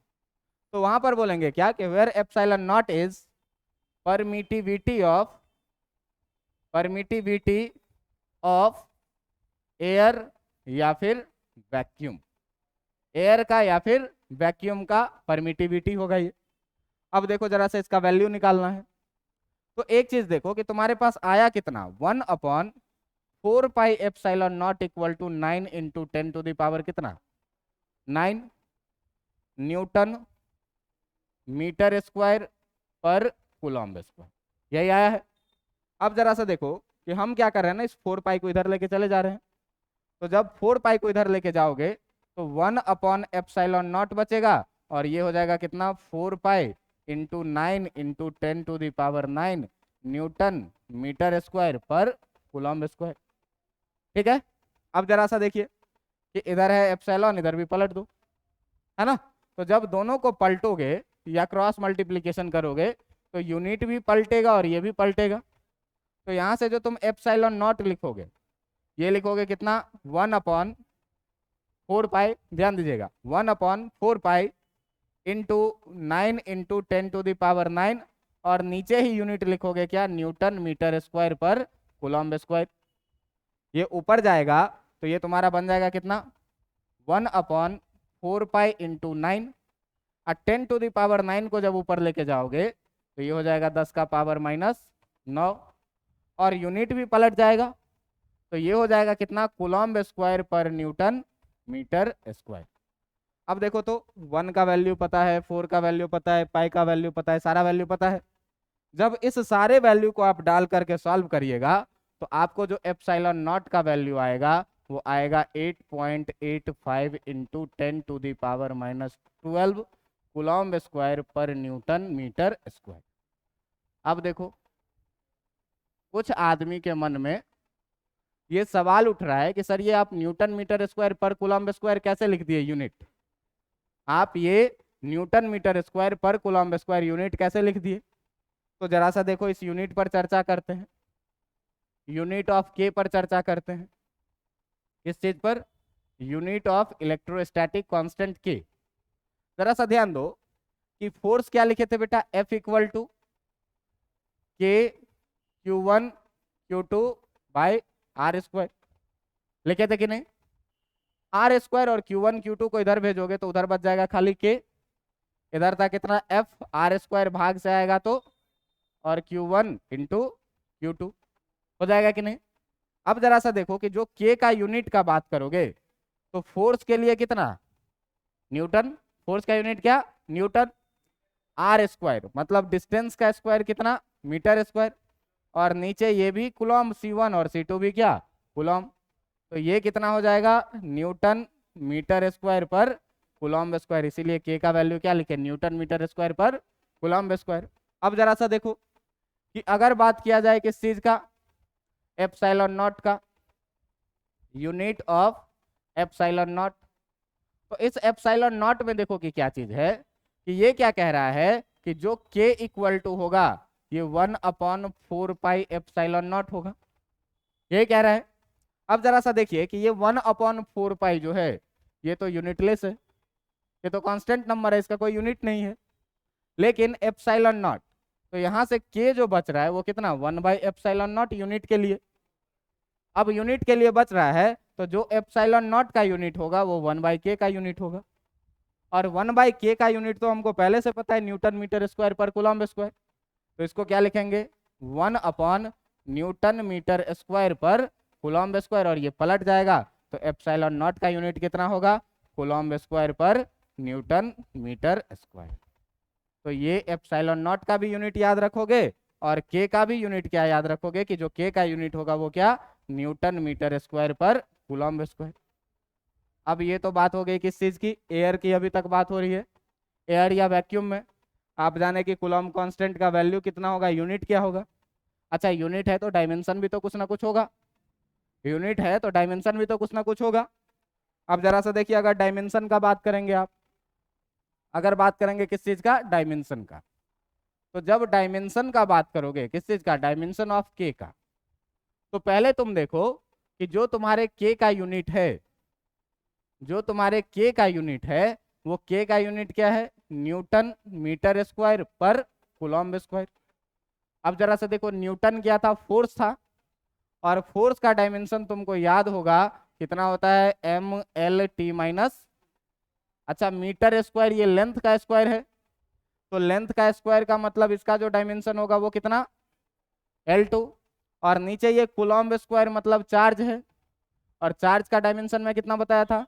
तो वहां पर बोलेंगे क्या कि where epsilon not is permittivity of air या फिर वैक्यूम। एयर का या फिर वैक्यूम का परमिटिविटी होगा ये। अब देखो जरा से इसका वैल्यू निकालना है। तो एक चीज देखो कि तुम्हारे पास आया कितना, 1/4πε0 इक्वल टू 9 इंटू 10⁻, कितना 9 न्यूटन मीटर स्क्वायर पर कूलॉम्ब स्क्वायर, यही आया है। अब जरा सा देखो कि हम क्या कर रहे हैं ना, इस 4π को इधर लेके चले जा रहे हैं। तो जब 4π को इधर लेके जाओगे तो 1/ε0 बचेगा, और ये हो जाएगा कितना 4π into 9 into 10⁻9 newton metre square पर कूलॉम्ब स्क्वायर। ठीक है। अब जरा सा देखिए कि इधर है एप्सिलॉन, इधर भी पलट दो, है ना। तो जब दोनों को पलटोगे या क्रॉस मल्टीप्लीकेशन करोगे तो यूनिट भी पलटेगा और ये भी पलटेगा। तो यहाँ से जो तुम एप्सिलॉन नॉट लिखोगे, ये लिखोगे कितना 1/4π, ध्यान दीजिएगा 1/4π इंटू 9 इंटू 10⁻9, और नीचे ही यूनिट लिखोगे क्या, न्यूटन मीटर स्क्वायर पर कूलॉम्ब स्क्वायर। ये ऊपर जाएगा तो ये तुम्हारा बन जाएगा कितना 1/4π इंटू 9, और 10⁻9 को जब ऊपर लेके जाओगे तो ये हो जाएगा 10⁻⁻9, और यूनिट भी पलट जाएगा तो ये हो जाएगा कितना coulomb square per Newton metre square. अब देखो तो 1 का वैल्यू पता है, 4 का वैल्यू पता है, पाई का वैल्यू पता है, सारा वैल्यू पता है। जब इस सारे वैल्यू को आप डाल करके सॉल्व करिएगा तो आपको जो एप्सिलॉन नॉट का वैल्यू आएगा वो आएगा 8.85 into 10⁻⁻12 coulomb square per Newton metre square. अब देखो कुछ आदमी के मन में ये सवाल उठ रहा है कि सर ये आप न्यूटन मीटर स्क्वायर पर कूलॉम्ब स्क्वायर कैसे लिख दिए यूनिट, आप ये न्यूटन मीटर स्क्वायर पर कूलॉम्ब स्क्वायर यूनिट कैसे लिख दिए। तो जरा सा देखो इस यूनिट पर चर्चा करते हैं, यूनिट ऑफ के पर चर्चा करते हैं। किस चीज पर, यूनिट ऑफ इलेक्ट्रोस्टैटिक कांस्टेंट के। जरा सा ध्यान दो कि फोर्स क्या लिखे थे बेटा, F इक्वल टू के Q1 Q2 bye are square, लिखे थे कि नहीं। आर स्क्वायर और Q1 Q2 को इधर भेजोगे तो उधर बच जाएगा खाली के, इधर था कितना F, आर स्क्वायर भाग से आएगा तो, और Q1 इंटू Q2 हो जाएगा कि नहीं। अब जरा सा देखो कि जो के का यूनिट का बात करोगे तो फोर्स के लिए कितना न्यूटन, फोर्स का यूनिट क्या, न्यूटन। आर स्क्वायर मतलब डिस्टेंस का स्क्वायर कितना, मीटर स्क्वायर। और नीचे ये भी कुलॉम, C1 और C2 भी क्या, कुलॉम। तो ये कितना हो जाएगा, न्यूटन मीटर स्क्वायर पर कुलॉम्ब स्क्वायर। इसीलिए के का वैल्यू क्या लिखे, न्यूटन मीटर स्क्वायर पर कुलॉम्ब स्क्वायर। अब जरा सा देखो कि अगर बात किया जाए किस चीज का, एप्सिलॉन नॉट का, यूनिट ऑफ एप्सिलॉन नॉट। तो इस एप्सिलॉन नॉट में देखो कि क्या चीज है, कि ये क्या कह रहा है कि जो k इक्वल टू होगा ये 1/4 पाई एप्सिलॉन नॉट होगा, ये कह रहा है। अब जरा सा देखिए कि ये 1/4 पाई जो है ये तो यूनिटलेस है, ये तो कांस्टेंट नंबर है, इसका कोई यूनिट नहीं है। लेकिन एप्सिलॉन नॉट, तो यहां से k जो बच रहा है वो कितना, 1/एप्सिलॉन नॉट यूनिट के लिए। अब यूनिट के लिए बच रहा है तो जो एप्सिलॉन नॉट का यूनिट होगा वो 1/k का यूनिट होगा। और 1/k का यूनिट तो हमको पहले से पता है, न्यूटन मीटर स्क्वायर पर कुलॉम्ब स्क्वायर। तो इसको क्या लिखेंगे, 1/न्यूटन मीटर स्क्वायर पर कुलॉम्ब स्क्वायर। और ये पलट जाएगा तो एप्सिलॉन नॉट का यूनिट कितना होगा, Coulomb square per Newton metre square. तो ये एप्सिलॉन नॉट का भी यूनिट याद रखोगे और के का भी यूनिट क्या याद रखोगे, कि जो के का यूनिट होगा वो क्या, न्यूटन मीटर स्क्वायर पर कुलॉम्ब स्क्वायर। अब ये तो बात हो गई किस चीज की, एयर की अभी तक बात हो रही है। एयर या वैक्यूम में आप जाने कि कुलॉम्ब कांस्टेंट का वैल्यू कितना होगा, यूनिट क्या होगा। अच्छा यूनिट है तो डायमेंशन भी तो कुछ ना कुछ होगा, यूनिट है तो डायमेंशन भी तो कुछ ना कुछ होगा। अब जरा सा देखिए, अगर डायमेंशन का बात करेंगे आप, अगर बात करेंगे किस चीज का, डायमेंशन का, तो जब डायमेंशन का बात करोगे किस चीज का, डायमेंशन ऑफ के का, तो पहले तुम देखो कि जो तुम्हारे के का यूनिट है, जो तुम्हारे के का यूनिट है वो के का यूनिट क्या है, न्यूटन मीटर स्क्वायर पर कुलॉम्ब स्क्वायर। अब जरा सा देखो, न्यूटन क्या था, फोर्स था। और फोर्स का डायमेंशन तुमको याद होगा कितना होता है, mL/t-। अच्छा मीटर स्क्वायर ये लेंथ का स्क्वायर है, तो लेंथ का स्क्वायर का मतलब इसका जो डायमेंशन होगा वो कितना, L2। और नीचे ये कुलॉम्ब स्क्वायर मतलब चार्ज है, और चार्ज का डायमेंशन में कितना बताया था,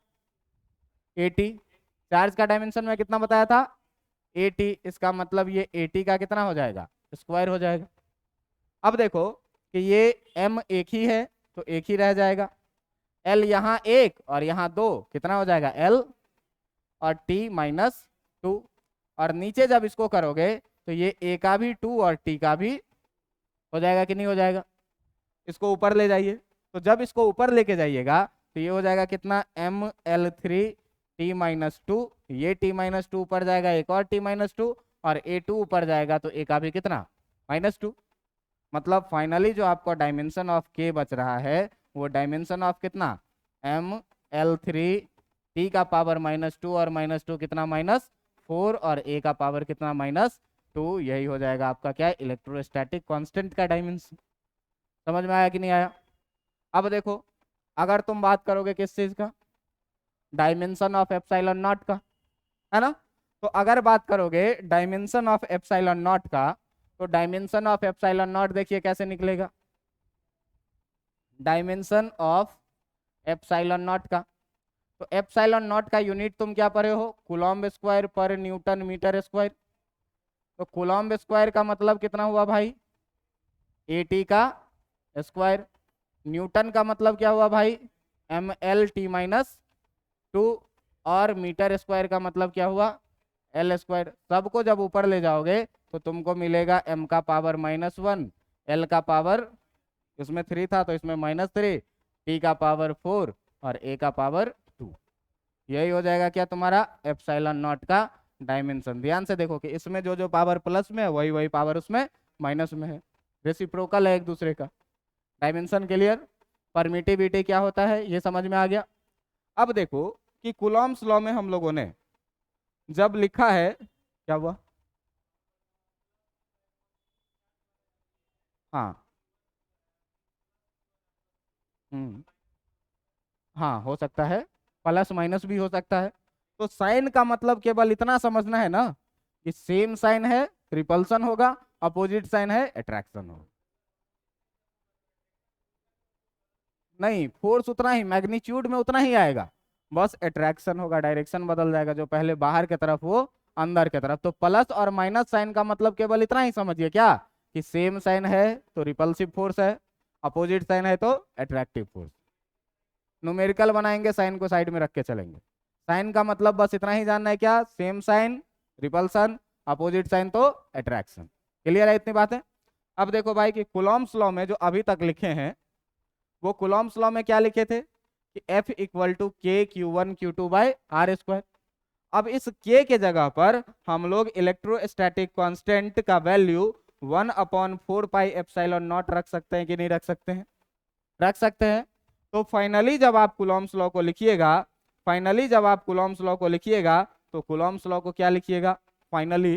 80। चार्ज का डायमेंशन में कितना बताया था, 80। इसका मतलब ये 80 का कितना हो जाएगा, स्क्वायर हो जाएगा। अब देखो कि ये m एक ही है तो एक ही रह जाएगा, l यहाँ एक और यहाँ दो, कितना हो जाएगा l और t-2। और नीचे जब इसको करोगे तो ये a का भी 2 और t का भी हो जाएगा कि नहीं हो जाएगा। इसको ऊपर ले जाइए, तो जब इसको ऊपर लेके जाइएगा तो ये हो जाएगा कितना, mL3t-2। ये t-2 ऊपर जाएगा, एक और t-2, और a2 ऊपर जाएगा तो a का भी कितना, -2। मतलब फाइनली जो आपका डायमेंशन ऑफ k बच रहा है वो डायमेंशन ऑफ कितना, mL3t का पावर -2 और -2 कितना, -4, और a का पावर कितना, -2। यही हो जाएगा आपका क्या, इलेक्ट्रोस्टैटिक कांस्टेंट का डायमेंशन। समझ में आया कि नहीं आया। अब देखो अगर तुम बात करोगे किस चीज का, डायमेंशन ऑफ एप्सिलॉन नॉट का, है ना। तो अगर बात करोगे डायमेंशन ऑफ एप्सिलॉन नॉट का, तो डायमेंशन ऑफ एप्सिलॉन नॉट देखिए कैसे निकलेगा, डायमेंशन ऑफ एप्सिलॉन नॉट का, तो एप्सिलॉन नॉट का यूनिट तुम क्या पढ़े हो, Coulomb square per Newton metre square. तो कुलॉम्ब स्क्वायर का मतलब कितना हुआ भाई, 80 का स्क्वायर। न्यूटन का मतलब क्या हुआ भाई, mL/t-2। और मीटर स्क्वायर का मतलब क्या हुआ, L स्क्वायर। सबको जब ऊपर ले जाओगे तो तुमको मिलेगा m का पावर -1, L का पावर, इसमें 3 था तो इसमें -3, t का पावर 4 और a का पावर 2। यही हो जाएगा क्या तुम्हारा एप्सिलॉन नॉट का डायमेंशन। ध्यान से देखो कि इसमें जो जो पावर प्लस में है वही वही पावर उसमें माइनस में है, रेसिप्रोकल है एक दूसरे का। डायमेंशन क्लियर, परमिटिविटी क्या होता है ये समझ में आ गया। अब देखो कि कूलॉम्स लॉ में हम लोगों ने जब लिखा है, क्या हुआ, हाँ, हम्म, हाँ हो सकता है, प्लस माइनस भी हो सकता है। तो साइन का मतलब केवल इतना समझना है ना कि सेम साइन है रिपल्सन होगा, अपोजिट साइन है अट्रैक्शन होगा। नहीं, फोर्स उतना ही मैग्नीट्यूड में उतना ही आएगा, बस अट्रैक्शन होगा, डायरेक्शन बदल जाएगा, जो पहले बाहर की तरफ वो अंदर की तरफ। तो प्लस और माइनस साइन का मतलब केवल इतना ही समझिए क्या, कि सेम साइन है तो रिपल्सिव फोर्स है, अपोजिट साइन है तो अट्रैक्टिव फोर्स। न्यूमेरिकल बनाएंगे, साइन को साइड में रख के चलेंगे। साइन का मतलब बस इतना ही जानना है क्या, same sign repulsion, opposite sign तो अट्रैक्शन। क्लियर है इतनी बातें। अब देखो भाई कि कूलॉम्स लॉ में जो अभी तक लिखे हैं, वो कूलॉम्स लॉ में क्या लिखे थे कि F इक्वल टू के Q1 Q2 by r square. अब इस k के जगह पर हम लोग इलेक्ट्रोस्टैटिक कांस्टेंट का वैल्यू 1/4 पाई एप्सिलॉन नॉट रख सकते हैं कि नहीं रख सकते हैं, रख सकते हैं। तो फाइनली जब आप कूलॉम्स लॉ को लिखिएगा, फाइनली जब आप कूलॉम्स लॉ को लिखिएगा तो कूलॉम्स लॉ को क्या लिखिएगा, फाइनली,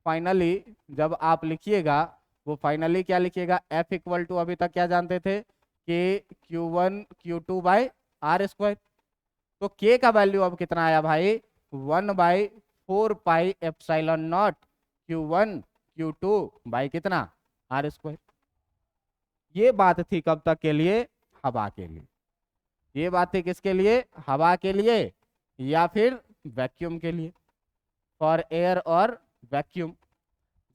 फाइनली जब आप लिखिएगा वो फाइनली क्या लिखिएगा, F इक्वल टू अभी तक क्या जानते थे कि Q1 Q2 by r square. तो k का वैल्यू अब कितना आया भाई, 1/4 pi epsilon not Q1 Q2 by कितना, आर स्क्वायर। ये बात थी कब तक के लिए, हवा के लिए। ये बात थी किसके लिए, हवा के लिए या फिर वैक्यूम के लिए, फॉर एयर और वैक्यूम।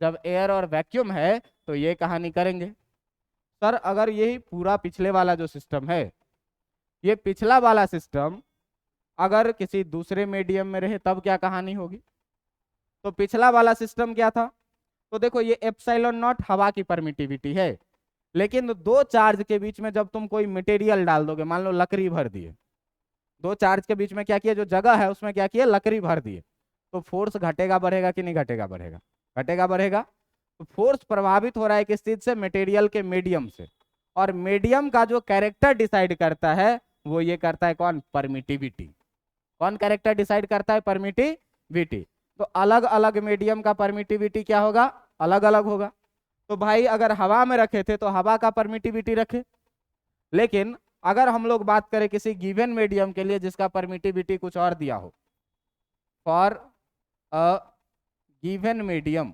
जब एयर और वैक्यूम है तो ये कहानी करेंगे। सर अगर यही पूरा पिछले वाला जो सिस्टम है, ये पिछला वाला सिस्टम अगर किसी दूसरे मीडियम में रहे तब क्या कहानी होगी। तो पिछला वाला सिस्टम क्या था, तो देखो ये एप्सिलॉन नॉट हवा की परमिटिविटी है, लेकिन दो चार्ज के बीच में जब तुम कोई मटेरियल डाल दोगे, मान लो लकड़ी भर दिए, दो चार्ज के बीच में क्या किया, जो जगह है उसमें क्या किया, लकड़ी भर दिए, तो फोर्स घटेगा बढ़ेगा कि नहीं घटेगा, बढ़ेगा, घटेगा बढ़ेगा। तो फोर्स प्रभावित हो रहा है किस चीज से, मटेरियल के मीडियम से। और मीडियम का जो कैरेक्टर डिसाइड करता है वो ये करता है कौन, परमिटिविटी। कौन कैरेक्टर डिसाइड करता है, परमिटिविटी। तो अलग अलग मीडियम का परमिटिविटी क्या होगा, अलग अलग होगा। तो भाई अगर हवा में रखे थे तो हवा का परमिटिविटी रखे, लेकिन अगर हम लोग बात करें किसी गिवन मीडियम के लिए जिसका परमिटिविटी कुछ और दिया हो, for a given medium,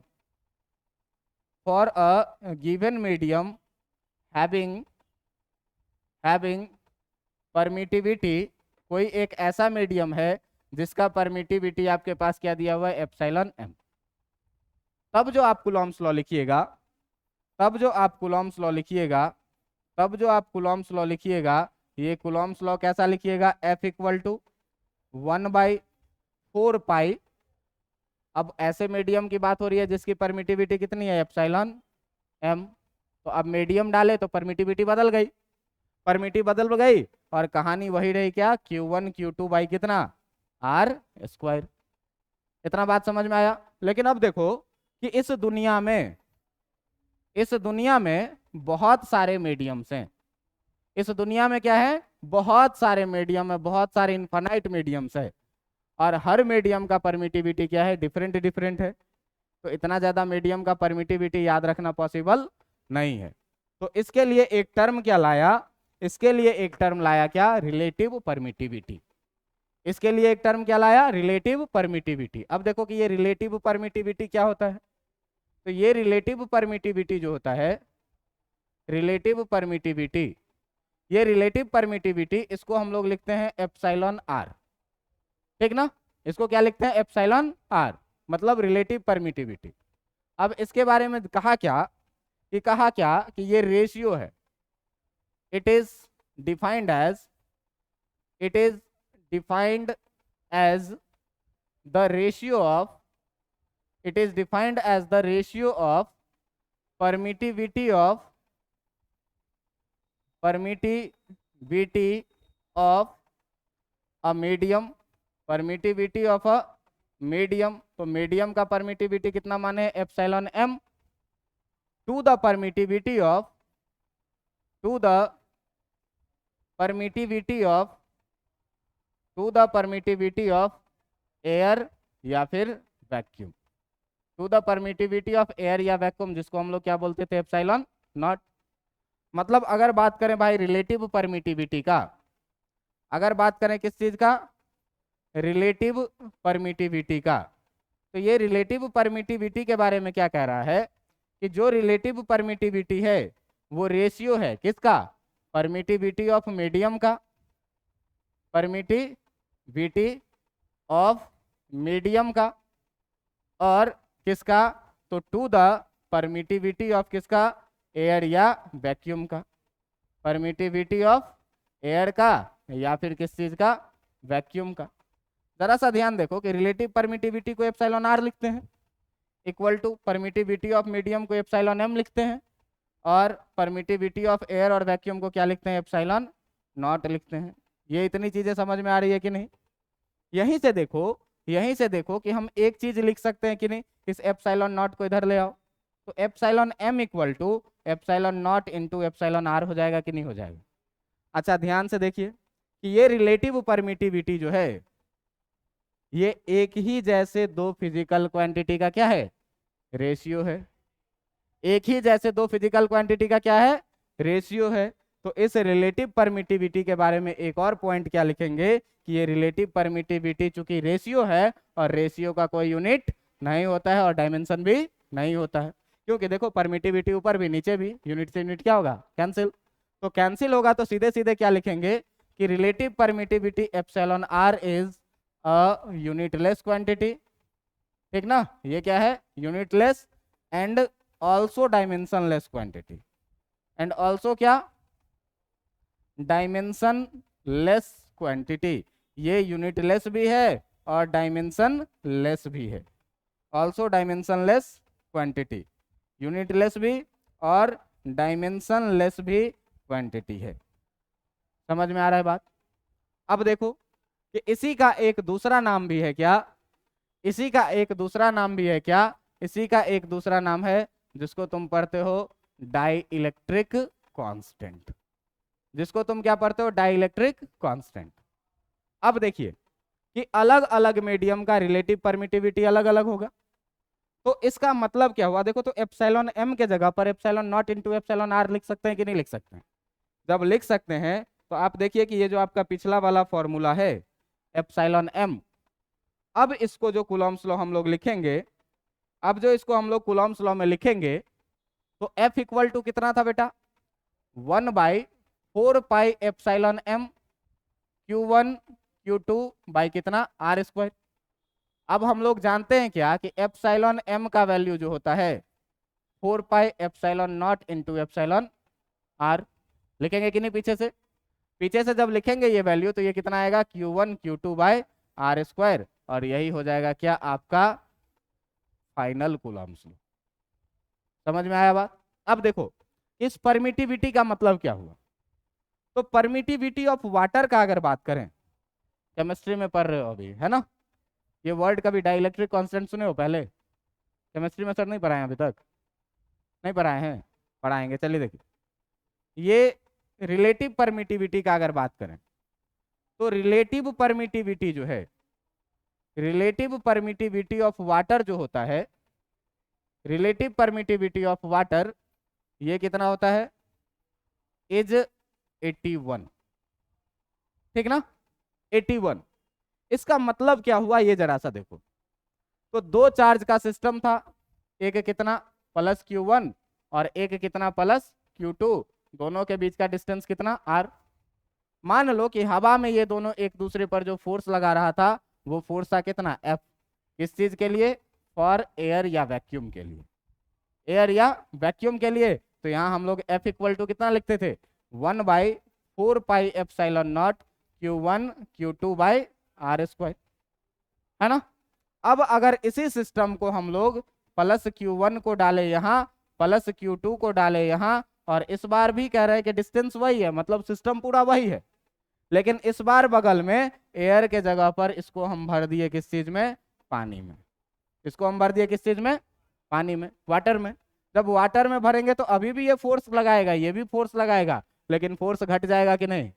for a given medium having permittivity, कोई एक ऐसा मीडियम है जिसका परमिटिविटी आपके पास क्या दिया हुआ है, एप्सिलॉन एम। तब जो आप कूलॉम्स लॉ लिखिएगा, तब जो आप कूलॉम्स लॉ लिखिएगा, तब जो आप कूलॉम्स लॉ लिखिएगा, ये कूलॉम्स लॉ कैसा लिखिएगा, F इक्वल टू 1/4 पाई। अब ऐसे मीडियम की बात हो रही है जिसकी परमिटिविटी कितनी है, एप्सिलॉन एम। तो अब मीडियम डाले तो परमिटिविटी बदल गई, परमिटिव बदल गई, और कहानी वही रही क्या, Q1 Q2 बाई कितना, आर स्क्वायर। इतना बात समझ में आया। लेकिन अब देखो कि इस दुनिया में, इस दुनिया में बहुत सारे मीडियम्स हैं। इस दुनिया में क्या है, बहुत सारे मीडियम है, बहुत सारे इनफाइनाइट मीडियम्स है, और हर मीडियम का परमिटिविटी क्या है, डिफरेंट डिफरेंट है। तो इतना ज्यादा मीडियम का परमिटिविटी याद रखना पॉसिबल नहीं है। तो इसके लिए एक टर्म क्या लाया, इसके लिए एक टर्म लाया क्या, रिलेटिव परमिटिविटी। इसके लिए एक टर्म क्या लाया, रिलेटिव परमिटिविटी। अब देखो कि ये रिलेटिव परमिटिविटी क्या होता है। तो ये रिलेटिव परमिटिविटी जो होता है, रिलेटिव परमिटिविटी, ये रिलेटिव परमिटिविटी, इसको हम लोग लिखते हैं एप्सिलॉन आर, ठीक ना। इसको क्या लिखते हैं, एप्सिलॉन आर, मतलब रिलेटिव परमिटिविटी। अब इसके बारे में कहा क्या, कि कहा क्या कि ये रेशियो है, it is defined as, it is defined as the ratio of, it is defined as the ratio of permittivity of a medium, permittivity of a medium। तो मीडियम का परमिटिविटी कितना माने, epsilon m, to the permittivity of, to the permittivity of, to the permittivity of air या फिर vacuum, to the permittivity of air या vacuum, जिसको हम लोग क्या बोलते थे, एप्सिलॉन नॉट। मतलब अगर बात करें भाई रिलेटिव परमिटिविटी का, अगर बात करें किस चीज का, रिलेटिव परमिटिविटी का, तो ये रिलेटिव परमिटिविटी के बारे में क्या कह रहा है कि जो रिलेटिव परमिटिविटी है वो रेशियो है किसका, परमिटिविटी ऑफ मीडियम का, परमिटिविटी ऑफ मीडियम का, और किसका, तो टू द परमिटिविटी ऑफ किसका, एयर या वैक्यूम का, परमिटिविटी ऑफ एयर का या फिर किस चीज का, वैक्यूम का। जरा सा ध्यान देखो कि रिलेटिव परमिटिविटी को एप्सिलॉन आर लिखते हैं, equal to permittivity of medium को एप्सिलॉन एम लिखते हैं, और परमिटिविटी ऑफ एयर और वैक्यूम को क्या लिखते हैं, एप्सिलॉन नॉट लिखते हैं। ये इतनी चीजें समझ में आ रही है कि नहीं? यहीं से देखो कि हम एक चीज लिख सकते हैं कि नहीं, इस एप्सिलॉन नॉट को इधर ले आओ, तो epsilon m equal to epsilon not into epsilon r हो जाएगा कि नहीं हो जाएगा? अच्छा ध्यान से देखिए कि ये रिलेटिव परमिटिविटी जो है, ये एक ही जैसे दो फिजिकल क्वांटिटी का क्या है, रेशियो है। एक ही जैसे दो फिजिकल क्वांटिटी का क्या है, रेशियो है। तो इस रिलेटिव परमिटिविटी के बारे में एक और पॉइंट क्या लिखेंगे कि ये रिलेटिव परमिटिविटी चूंकि रेशियो है, और रेशियो का कोई यूनिट नहीं होता है और डायमेंशन भी नहीं होता है, क्योंकि देखो परमिटिविटी ऊपर भी नीचे भी, यूनिट से यूनिट क्या होगा, कैंसिल। तो कैंसिल होगा तो सीधे सीधे क्या लिखेंगे कि relative permittivity epsilon r is a unitless quantity, ठीक ना, ये क्या है, unitless and also dimensionless quantity, and also क्या, डायमेंशन लेस क्वांटिटी। ये यूनिटलेस भी है और डायमेंशन लेस भी है, also dimensionless quantity, unitless भी और डायमेंशन लेस भी क्वांटिटी है। समझ में आ रहा है बात? अब देखो कि इसी का एक दूसरा नाम भी है क्या, इसी का एक दूसरा नाम भी है क्या, इसी का एक दूसरा नाम है जिसको तुम पढ़ते हो डाई इलेक्ट्रिक कांस्टेंट, जिसको तुम क्या पढ़ते हो, डाई इलेक्ट्रिक कांस्टेंट। अब देखिए कि अलग अलग मीडियम का रिलेटिव परमिटिविटी अलग अलग होगा, तो इसका मतलब क्या हुआ, देखो तो एप्सिलॉन एम के जगह पर epsilon not into epsilon r लिख सकते हैं कि नहीं लिख सकते हैं? जब लिख सकते हैं तो आप देखिए कि ये जो आपका पिछला वाला फॉर्मूला है एप्सिलॉन एम, अब इसको जो कूलॉम्स लॉ हम लोग लिखेंगे, अब जो इसको हम लोग कूलॉम्स लॉ में लिखेंगे, तो F इक्वल टू कितना था बेटा, 1/4 epsilon m Q1 Q2 by कितना, आर स्क्वायर। अब हम लोग जानते हैं क्या कि एप्सिलॉन एम का वैल्यू जो होता है 4 epsilon not into epsilon r, लिखेंगे कि नहीं पीछे से? पीछे से जब लिखेंगे ये वैल्यू तो ये कितना आएगा, Q1 Q2 by r square, और यही हो जाएगा क्या, आपका फाइनल कूलॉम्स लॉ। समझ में आया बात? अब देखो इस परमिटिविटी का मतलब क्या हुआ, तो परमिटिविटी ऑफ वाटर का अगर बात करें, केमिस्ट्री में पढ़ रहे हो अभी है ना, ये वर्ड कभी डाइलेक्ट्रिक कांस्टेंट सुने हो पहले? केमिस्ट्री में सर नहीं पढ़ाए अभी तक, नहीं पढ़ाए हैं, पढ़ाएंगे, चलिए देखिए। ये रिलेटिव परमिटिविटी का अगर बात करें, तो रिलेटिव परमिटिविटी जो है, रिलेटिव परमिटिविटी ऑफ वाटर जो होता है, रिलेटिव परमिटिविटी ऑफ वाटर ये कितना होता है, इज 81, ठीक ना, 81। इसका मतलब क्या हुआ ये जरा सा देखो, तो दो चार्ज का सिस्टम था, एक कितना प्लस Q1 और एक कितना प्लस Q2, दोनों के बीच का डिस्टेंस कितना r। मान लो कि हवा में ये दोनों एक दूसरे पर जो फोर्स लगा रहा था वो फोर्स था कितना, F। किस चीज के लिए, फॉर एयर या वैक्यूम के लिए, एयर या वैक्यूम के लिए। तो यहाँ हम लोग F इक्वल टू कितना लिखते थे, 1/4 epsilon not Q1 Q2 by r square, है ना। अब अगर इसी सिस्टम को हम लोग प्लस Q1 को डाले यहाँ, प्लस Q2 को डाले यहाँ, और इस बार भी कह रहे हैं कि डिस्टेंस वही है, मतलब सिस्टम पूरा वही है, लेकिन इस बार बगल में एयर के जगह पर इसको हम भर दिए किस चीज में, पानी में। इसको हम भर दिए किस चीज में, पानी में, वाटर में। जब वाटर में भरेंगे तो अभी भी ये फोर्स लगाएगा, ये भी फोर्स लगाएगा, लेकिन फोर्स घट जाएगा कि नहीं,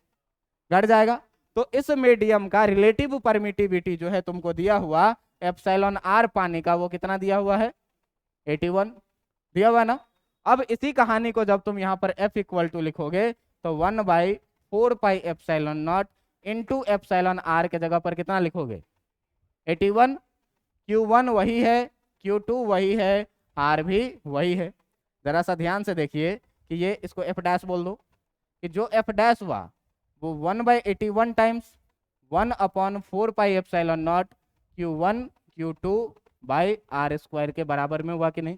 घट जाएगा। तो इस मीडियम का रिलेटिव परमिटिविटी जो है तुमको दिया हुआ एप्सिलॉन आर पानी का, वो कितना दिया हुआ है, 81 दिया हुआ ना। अब इसी कहानी को जब तुम यहाँ पर F इक्वल टू लिखोगे तो 1/4 epsilon not into epsilon r के जगह पर कितना लिखोगे, 81। Q1 वही है, Q2 वही है, R भी वही है। जरा सा ध्यान से देखिए कि ये इसको F डैश बोल दो, कि जो F डैश हुआ वो 1/81 times 1/4πε0 Q1 Q2 by r square के बराबर में हुआ कि नहीं।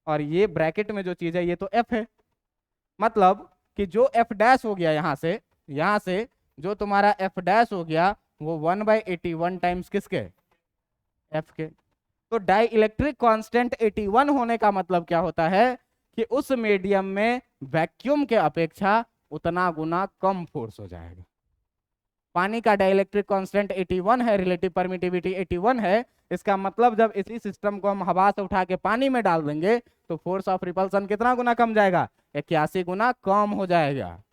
और ये ब्रैकेट में जो चीज है ये तो एफ है, मतलब कि जो एफ डैश हो गया यहाँ से जो तुम्हारा एफ डैश हो गया वो 1/81 टाइम्स किसके, एफ के। तो डाई इलेक्ट्रिक कांस्टेंट 81 होने का मतलब क्या होता है कि उस मीडियम में वैक्यूम के अपेक्षा उतना गुना कम फोर्स हो जाएगा। पानी का डाइलेक्ट्रिक कांस्टेंट 81 है, रिलेटिव परमिटिविटी 81 है, इसका मतलब जब इसी सिस्टम को हम हवा से उठा के पानी में डाल देंगे तो फोर्स ऑफ रिपल्सन कितना गुना कम जाएगा, 81 गुना कम हो जाएगा,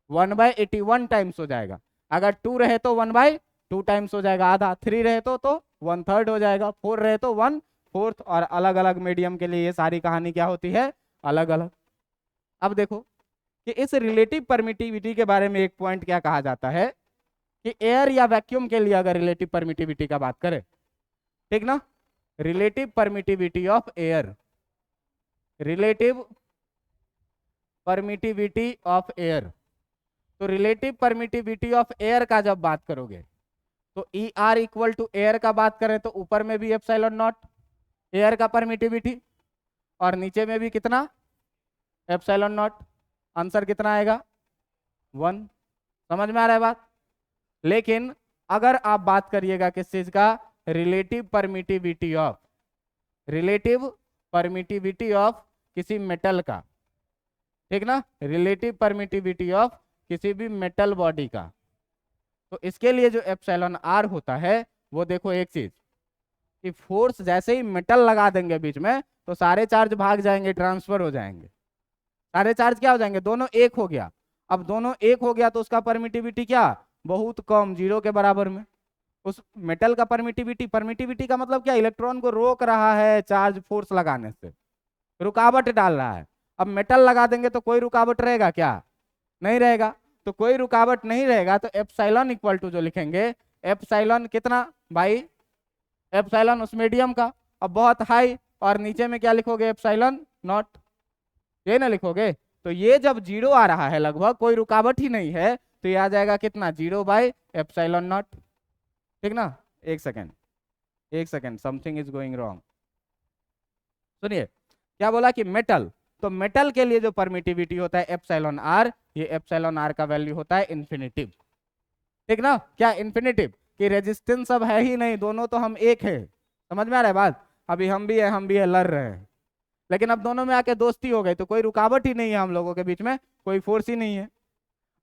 1/81 टाइम्स हो जाएगा। अगर 2 रहे तो 1/2 टाइम्स हो जाएगा, आधा। 3 रहे तो 1/3 हो जाएगा, 4 रहे तो 1/4। और अलग अलग मीडियम के लिए ये सारी कहानी क्या होती है, अलग अलग। अब देखो कि इस रिलेटिव परमिटिविटी के बारे में एक पॉइंट क्या कहा जाता है कि एयर या वैक्यूम के लिए अगर रिलेटिव परमिटिविटी का बात करें, ठीक ना, relative permittivity of air, relative permittivity of air, तो रिलेटिव परमिटिविटी ऑफ एयर का जब बात करोगे तो e r equal to air का बात करें तो ऊपर में भी एप्सिलॉन नॉट एयर का परमिटिविटी और नीचे में भी कितना, एप्सिलॉन नॉट। आंसर कितना आएगा, 1। समझ में आ रहा है बात। लेकिन अगर आप बात करिएगा किस चीज का, relative permittivity of, relative permittivity of किसी मेटल का, ठीक ना, रिलेटिव परमिटिविटी ऑफ किसी भी मेटल बॉडी का, तो इसके लिए जो एप्सिलॉन आर होता है वो देखो एक चीज कि फोर्स जैसे ही मेटल लगा देंगे बीच में तो सारे चार्ज भाग जाएंगे, ट्रांसफर हो जाएंगे, सारे चार्ज क्या हो जाएंगे, दोनों एक हो गया। अब दोनों एक हो गया तो उसका परमिटिविटी क्या, बहुत कम, 0 के बराबर में। उस मेटल का परमिटिविटी का मतलब क्या, इलेक्ट्रॉन को रोक रहा है चार्ज फोर्स लगाने से, रुकावट डाल रहा है। अब मेटल लगा देंगे तो कोई रुकावट रहेगा क्या, नहीं रहेगा। तो कोई रुकावट नहीं रहेगा तो एप्सिलॉन इक्वल टू जो लिखेंगे, एप्सिलॉन कितना भाई, एप्सिलॉन उस मीडियम का, अब बहुत हाई, और नीचे में क्या लिखोगे, एप्सिलॉन नॉट, ये ना लिखोगे। तो ये जब 0 आ रहा है, लगभग कोई रुकावट ही नहीं है, तो ये आ जाएगा कितना, 0/एप्सिलॉन नॉट, ठीक ना। एक second, something is going wrong. सुनिए क्या बोला कि मेटल, तो मेटल के लिए जो परमिटिविटी होता है एप्सिलॉन आर, ये एप्सिलॉन आर का वैल्यू होता है इन्फिनिटिव, ठीक ना। क्या इन्फिनिटिव, कि रेजिस्टेंस अब है ही नहीं, दोनों तो हम एक है। समझ में आ रहा है बात। अभी हम भी है लड़ रहे हैं, लेकिन अब दोनों में आके दोस्ती हो गई तो कोई रुकावट ही नहीं है हम लोगों के बीच में, कोई फोर्स ही नहीं है।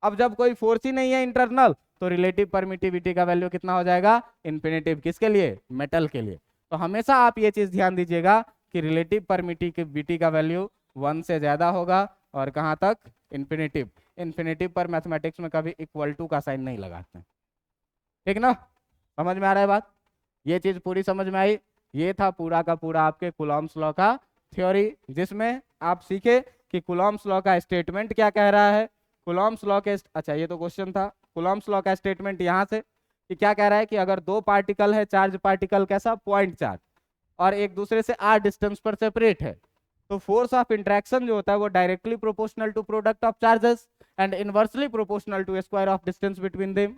अब जब कोई फोर्स ही नहीं है इंटरनल, तो रिलेटिव परमिटिविटी का वैल्यू कितना हो जाएगा, इन्फिनिटिव। किसके लिए, मेटल के लिए। तो हमेशा आप ये चीज ध्यान दीजिएगा कि रिलेटिव परमिटिविटी का वैल्यू 1 से ज्यादा होगा, और कहाँ तक, इन्फिनिटिव। इन्फिनिटिव पर मैथमेटिक्स में कभी इक्वल टू का साइन नहीं लगाते, ठीक ना। समझ में आ रहा है बात, ये चीज पूरी समझ में आई। ये था पूरा का पूरा आपके कूलॉम्स लॉ का थ्योरी, जिसमें आप सीखे कि कूलॉम्स लॉ का स्टेटमेंट क्या कह रहा है। कूलॉम्स लॉ के, अच्छा ये तो क्वेश्चन था, कूलॉम्स लॉ का स्टेटमेंट यहाँ से कि क्या कह रहा है कि अगर दो पार्टिकल है, चार्ज पार्टिकल कैसा, पॉइंट चार्ज, और एक दूसरे से r डिस्टेंस पर सेपरेट है, तो फोर्स ऑफ इंट्रैक्शन जो होता है वो directly proportional to product of charges and inversely proportional to square of distance between them.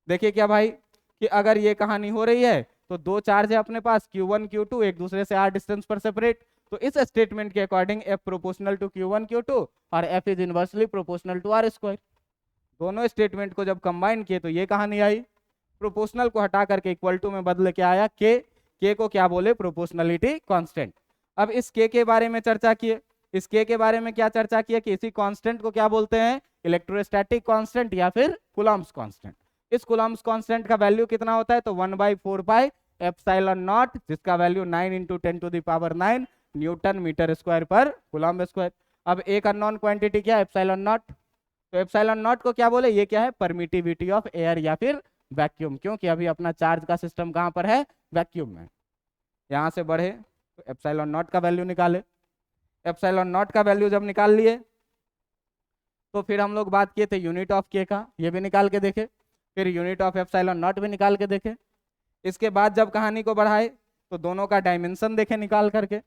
देखिए क्या भाई कि अगर ये कहानी हो रही है तो दो चार्ज है अपने पास Q1 Q2, एक दूसरे से r डिस्टेंस पर सेपरेट, तो इस स्टेटमेंट के according F proportional to Q1 Q2 और F is inversely proportional to r square. दोनों स्टेटमेंट को जब कंबाइन किए तो ये कहानी आई। प्रोपोर्शनल को हटा करके इक्वल टू में बदल के आया के को क्या बोले, प्रोपोर्शनलिटी कांस्टेंट। अब इस के बारे में चर्चा किए, इस के बारे में क्या चर्चा किया कि इसी कांस्टेंट को क्या बोलते हैं, इलेक्ट्रोस्टैटिक कांस्टेंट या फिर कूलम्ब्स कांस्टेंट। इस कूलम्ब्स कांस्टेंट का वैल्यू कितना होता है, तो 1/4 पाई एप्सिलॉन नॉट, जिसका वैल्यू 9 × 10⁹ न्यूटन मीटर स्क्वायर पर कूलम्ब स्क्वायर। अब एक अननोन क्वांटिटी क्या है, एप्सिलॉन नॉट, तो एप्सिलॉन नॉट को क्या बोले, ये क्या है, परमिटिविटी ऑफ एयर या फिर वैक्यूम, क्योंकि अभी अपना चार्ज का सिस्टम कहाँ पर है, वैक्यूम में। यहाँ से बढ़े तो एप्सिलॉन नॉट का वैल्यू निकाले। एप्सिलॉन नॉट का वैल्यू जब निकाल लिए तो फिर हम लोग बात किए थे यूनिट ऑफ के का, ये भी निकाल के देखे, फिर यूनिट ऑफ एप्सिलॉन नॉट भी निकाल के देखे। इसके बाद जब कहानी को बढ़ाए तो दोनों का डायमेंशन देखे निकाल करके,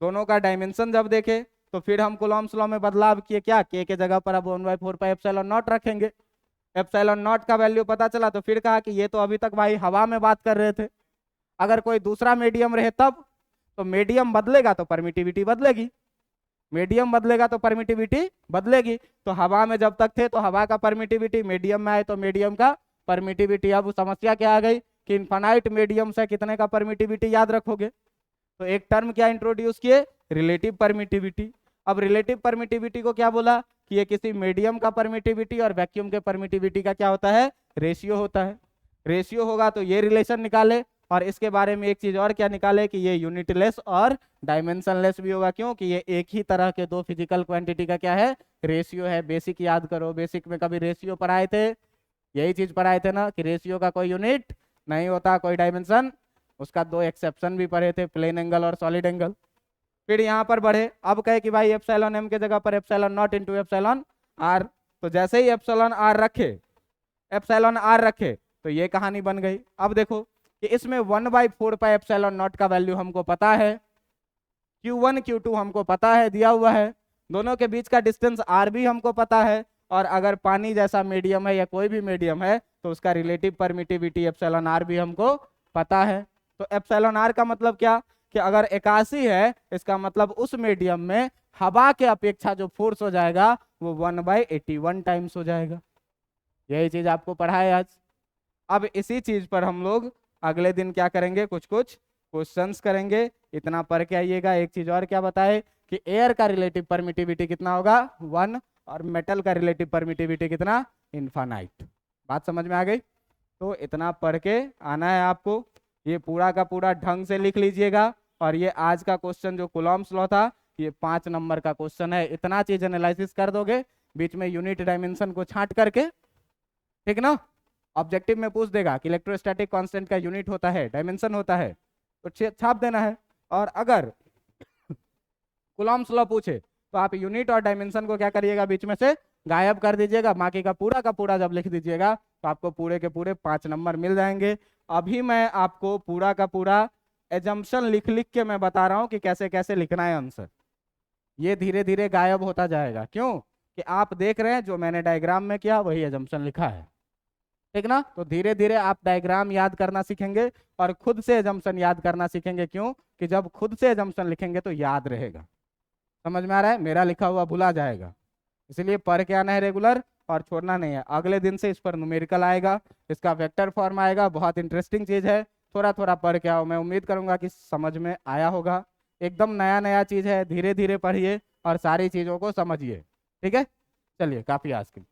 दोनों का डायमेंशन जब देखे तो फिर हम कूलम्ब्स लॉ में बदलाव किए, क्या के जगह पर अब 1/4 पाई एप्सिलॉन नॉट रखेंगे। एप्सिलॉन नॉट का वैल्यू पता चला तो फिर कहा कि ये तो अभी तक भाई हवा में बात कर रहे थे, अगर कोई दूसरा मीडियम रहे तब, तो मीडियम बदलेगा तो परमिटिविटी बदलेगी, मीडियम बदलेगा तो परमिटिविटी बदलेगी। तो हवा में जब तक थे तो हवा का परमिटिविटी, मीडियम में आए तो मीडियम का परमिटिविटी। अब समस्या क्या आ गई कि इनफाइनाइट मीडियम से कितने का परमिटिविटी याद रखोगे, तो एक टर्म क्या इंट्रोड्यूस किए, रिलेटिव परमिटिविटी। अब रिलेटिव परमिटिविटी को क्या बोला कि ये किसी मीडियम का परमिटिविटी और वैक्यूम के परमिटिविटी का क्या होता है, रेशियो होता है। रेशियो होगा तो ये रिलेशन निकाले, और इसके बारे में एक चीज और क्या निकाले कि ये यूनिटलेस और डायमेंशनलेस भी होगा। क्यों कि ये एक ही तरह के दो फिजिकल क्वांटिटी का क्या है, रेशियो है। बेसिक याद करो, बेसिक में कभी रेशियो पढ़ाए थे, यही चीज पढ़ाए थे ना कि रेशियो का कोई यूनिट नहीं होता, कोई डायमेंशन। उसका दो एक्सेप्शन भी पढ़े थे, प्लेन एंगल और सॉलिड एंगल। फिर यहाँ पर बढ़े, अब कहे कि भाई एप्सिलॉन एम के जगह पर epsilon not into epsilon r. तो जैसे ही एप्सिलॉन आर रखे, एप्सिलॉन आर रखे, तो ये कहानी बन गई। अब देखो कि इसमें 1/4 पाई एप्सिलॉन नॉट का वैल्यू हमको पता है, Q1 Q2 हमको पता है, दिया हुआ है, दोनों के बीच का डिस्टेंस आर भी हमको पता है, और अगर पानी जैसा मीडियम है या कोई भी मीडियम है तो उसका रिलेटिव परमिटिविटी एप्सिलॉन आर भी हमको पता है। तो एप्सिलॉन आर का मतलब क्या कि अगर 81 है, इसका मतलब उस मीडियम में हवा के अपेक्षा जो फोर्स हो जाएगा वो 1/81 टाइम्स हो जाएगा। यही चीज आपको पढ़ा है आज। अब इसी चीज पर हम लोग अगले दिन क्या करेंगे, कुछ कुछ क्वेश्चंस करेंगे। इतना पढ़ के आइएगा। एक चीज और क्या बताए कि एयर का रिलेटिव परमिटिविटी कितना होगा, 1, और मेटल का रिलेटिव परमिटिविटी कितना, इनफाइनाइट। बात समझ में आ गई। तो इतना पढ़ के आना है आपको, ये पूरा का पूरा ढंग से लिख लीजिएगा। और ये आज का क्वेश्चन जो कूलॉम्स लॉ था, ये 5 नंबर का क्वेश्चन है। इतना चीज एनालिसिस कर दोगे, बीच में यूनिट डायमेंशन को छांट करके, ठीक ना। ऑब्जेक्टिव में पूछ देगा कि इलेक्ट्रोस्टैटिक कांस्टेंट का यूनिट होता है, डायमेंशन होता है, तो छाप देना है। और अगर कूलॉम्स लॉ पूछे तो आप यूनिट और डायमेंशन को क्या करिएगा, बीच में से गायब कर दीजिएगा। बाकी का पूरा जब लिख दीजिएगा तो आपको पूरे के पूरे 5 नंबर मिल जाएंगे। अभी मैं आपको पूरा का पूरा एजम्पशन लिख लिख के मैं बता रहा हूं कि कैसे कैसे लिखना है आंसर। ये धीरे धीरे गायब होता जाएगा, क्यों कि आप देख रहे हैं जो मैंने डायग्राम में किया वही एजम्पशन लिखा है, ठीक ना। तो धीरे धीरे आप डायग्राम याद करना सीखेंगे और खुद से एजम्पशन याद करना सीखेंगे। क्यों कि जब खुद से एजम्पशन लिखेंगे तो याद रहेगा। समझ में आ रहा है, मेरा लिखा हुआ भुला जाएगा। इसलिए पढ़ के आना है रेगुलर, और छोड़ना नहीं है। अगले दिन से इस पर न्यूमेरिकल आएगा, इसका वेक्टर फॉर्म आएगा। बहुत इंटरेस्टिंग चीज है, थोड़ा थोड़ा पढ़ के आओ। मैं उम्मीद करूंगा कि समझ में आया होगा। एकदम नया नया चीज है, धीरे धीरे पढ़िए और सारी चीजों को समझिए, ठीक है। चलिए, काफी आज के लिए।